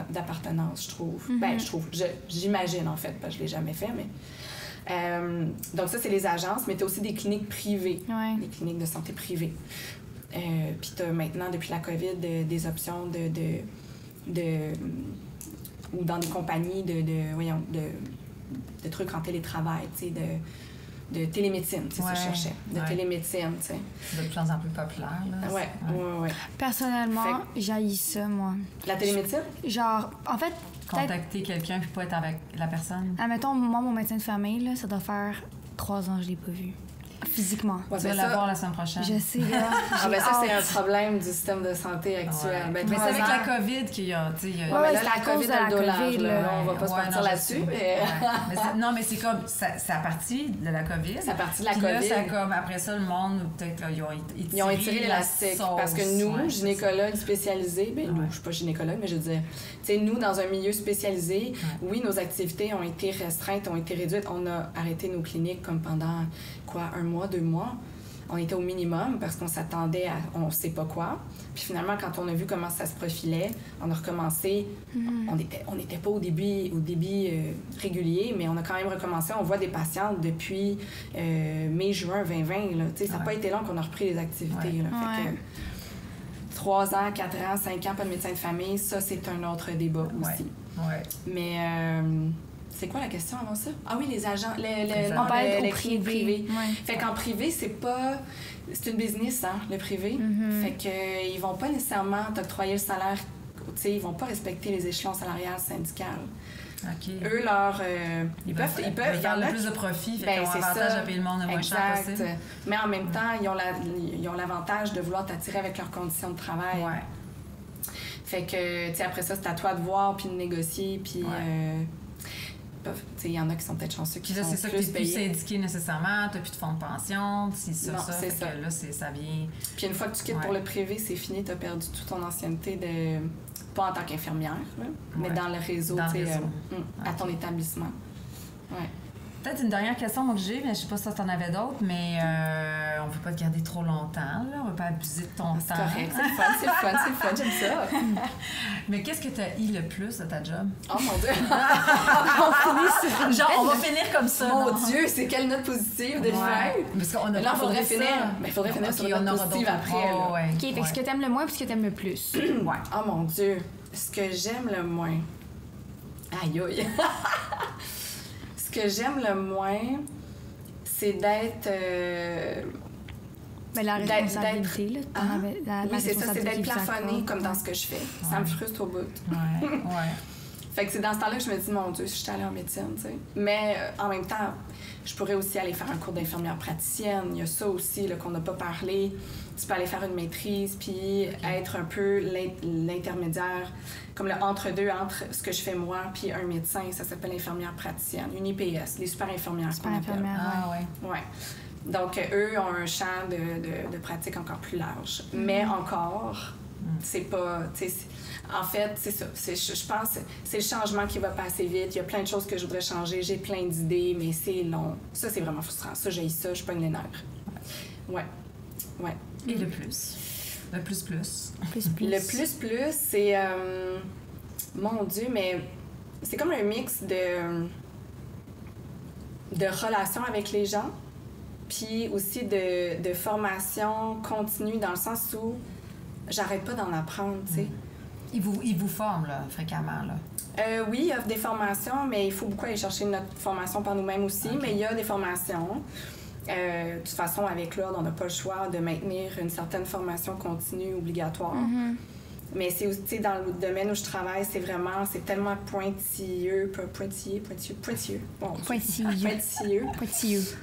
d'appartenance, je trouve. Ben, j'imagine, en fait, parce que je l'ai jamais fait, mais... donc ça, c'est les agences, mais tu as aussi des cliniques privées, des cliniques de santé privées. Puis tu as maintenant, depuis la COVID, des options ou dans des compagnies de trucs en télétravail, tu sais, de télémédecine, c'est ça que je cherchais. Télémédecine, tu sais. C'est de plus en plus populaire, là. Ouais. Personnellement, j'haïs ça, moi. La télémédecine? Genre, en fait... Contacter quelqu'un puis pas être avec la personne. Admettons, moi, mon médecin de famille, là, ça doit faire 3 ans que je l'ai pas vu. Physiquement. Tu vas la voir la semaine prochaine. Je sais, là. Ça, c'est un problème du système de santé actuel. Mais c'est avec la COVID qu'il y a... mais là, la COVID a le dos large, là. On va pas se partir là-dessus. Non, mais c'est comme... C'est à partir de la COVID. C'est à partir de la COVID. Là, c'est comme, après ça, le monde, peut-être, ils ont étiré l'élastique. Parce que nous, gynécologues spécialisés... nous, je suis pas gynécologue, mais je veux dire... Tu sais, nous, dans un milieu spécialisé, oui, nos activités ont été restreintes, ont été réduites. On a arrêté nos cliniques comme pendant, 1 mois, 2 mois. On était au minimum parce qu'on s'attendait à on sait pas quoi. Puis finalement, quand on a vu comment ça se profilait, on a recommencé. On n'était pas au débit régulier, mais on a quand même recommencé. On voit des patientes depuis mai-juin 2020. Ça n'a pas été long qu'on a repris les activités. Là. Fait que 3 ans, 4 ans, 5 ans, pas de médecin de famille, ça, c'est un autre débat aussi. Mais... c'est quoi la question avant ça? Ah oui, les agents, les cliniques privées. Fait qu'en privé, c'est une business, hein, le privé. Fait que ils vont pas nécessairement t'octroyer le salaire, tu sais, ils vont pas respecter les échelons salariales syndicales. Eux, ils peuvent garder plus de profit, fait qu'ils ont avantage à payer le monde le moins cher possible. Mais en même temps, ils ont l'avantage de vouloir t'attirer avec leurs conditions de travail. Fait que, tu sais, après ça, c'est à toi de voir, puis de négocier, puis... il y en a qui sont peut-être chanceux qui sont plus payés. C'est ça que tu n'es plus syndiqué nécessairement, tu n'as plus de fonds de pension, c'est ça. Non, c'est ça. Que là, ça vient... Puis une fois que tu quittes pour le privé, c'est fini, tu as perdu toute ton ancienneté pas en tant qu'infirmière, mais dans le réseau, à ton établissement. Peut-être une dernière question moi, que j'ai, mais je sais pas si t'en avais d'autres, mais on veut pas te garder trop longtemps, là. On veut pas abuser de ton temps. C'est correct, c'est le fun, j'aime ça. Mais qu'est-ce que t'as eu le plus de ta job? Oh mon Dieu! Genre, on va finir comme ça. Mon Dieu, c'est quelle note positive de le faire? Parce qu'on a là, il faudrait ça. finir. Mais il faudrait finir sur une note positive après. Oh, ouais. OK, fait que ce que t'aimes le moins puis ce que t'aimes le plus. Ouais. Oh mon Dieu, ce que j'aime le moins. Aïe aïe. Ce que j'aime le moins, c'est d'être. Ben, la responsabilité, là. Oui, c'est ça, c'est d'être plafonnée comme dans ce que je fais. Ouais. Ça me frustre au bout. Ouais. Fait que c'est dans ce temps-là que je me dis, mon Dieu, si j'étais allée en médecine, tu sais. Mais en même temps, je pourrais aussi aller faire un cours d'infirmière praticienne. Il y a ça aussi là, qu'on n'a pas parlé. Tu peux aller faire une maîtrise, puis être un peu l'intermédiaire, comme le entre-deux, entre ce que je fais moi puis un médecin. Ça s'appelle infirmière praticienne, une IPS, les super infirmières. Ah ouais. Ouais. Donc, eux ont un champ de pratique encore plus large. Mais encore, c'est pas... En fait, c'est ça. Je pense que c'est le changement qui va passer vite. Il y a plein de choses que je voudrais changer. J'ai plein d'idées, mais c'est long. Ça, c'est vraiment frustrant. Ça, j'ai ça. Je pogne les nerfs. Ouais. Et le plus? Le plus. Le plus, c'est... mon Dieu, mais c'est comme un mix de relations avec les gens, puis aussi de formation continue, dans le sens où j'arrête pas d'en apprendre, tu sais. Ils vous forment, là, fréquemment, là? Oui, il y a des formations, mais il faut beaucoup aller chercher notre formation par nous-mêmes aussi. Okay. Mais il y a des formations. De toute façon, avec l'ordre, on n'a pas le choix de maintenir une certaine formation continue obligatoire. Mm-hmm. Mais c'est aussi, dans le domaine où je travaille, c'est tellement pointilleux. Bon, pointilleux.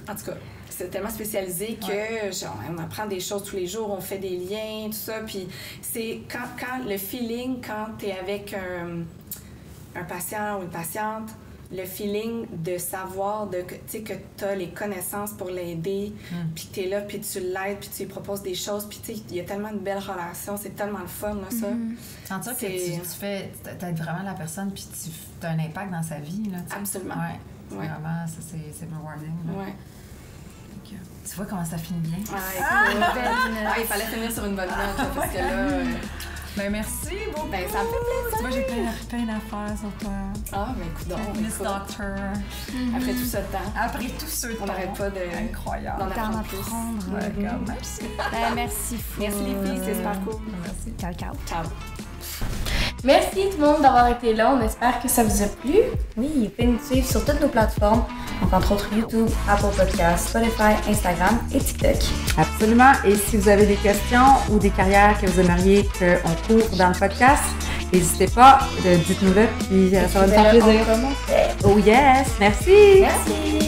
En tout cas, c'est tellement spécialisé que genre, on apprend des choses tous les jours, on fait des liens, tout ça. Puis c'est quand le feeling, quand tu es avec un patient ou une patiente, le feeling de savoir que tu as les connaissances pour l'aider, puis que tu es là, puis tu l'aides, puis tu lui proposes des choses, puis il y a tellement de belles relations, c'est tellement le fun, là, ça. Sentir que tu aides vraiment la personne, puis tu as un impact dans sa vie, là. Absolument. Ouais. Vraiment, c'est rewarding. Là. Ouais. Tu vois comment ça finit bien? Il fallait finir sur une bonne note, parce que là... Ben merci beaucoup! Ben ça me fait plaisir! Tu vois, j'ai plein d'affaires sur toi. Ah, mais écoute, Miss Doctor. Après tout ce temps. Après tout ce temps. On n'arrête pas Incroyable. d'en apprendre plus. Merci. Merci. Merci les filles, c'est super cool. Merci. Ciao. Merci tout le monde d'avoir été là. On espère que ça vous a plu. Oui, vous pouvez nous suivre sur toutes nos plateformes. Donc, entre autres, YouTube, Apple Podcasts, Spotify, Instagram et TikTok. Absolument. Et si vous avez des questions ou des carrières que vous aimeriez qu'on couvre dans le podcast, n'hésitez pas, dites-nous-le, puis ça va nous faire plaisir. Oh yes! Merci! Merci!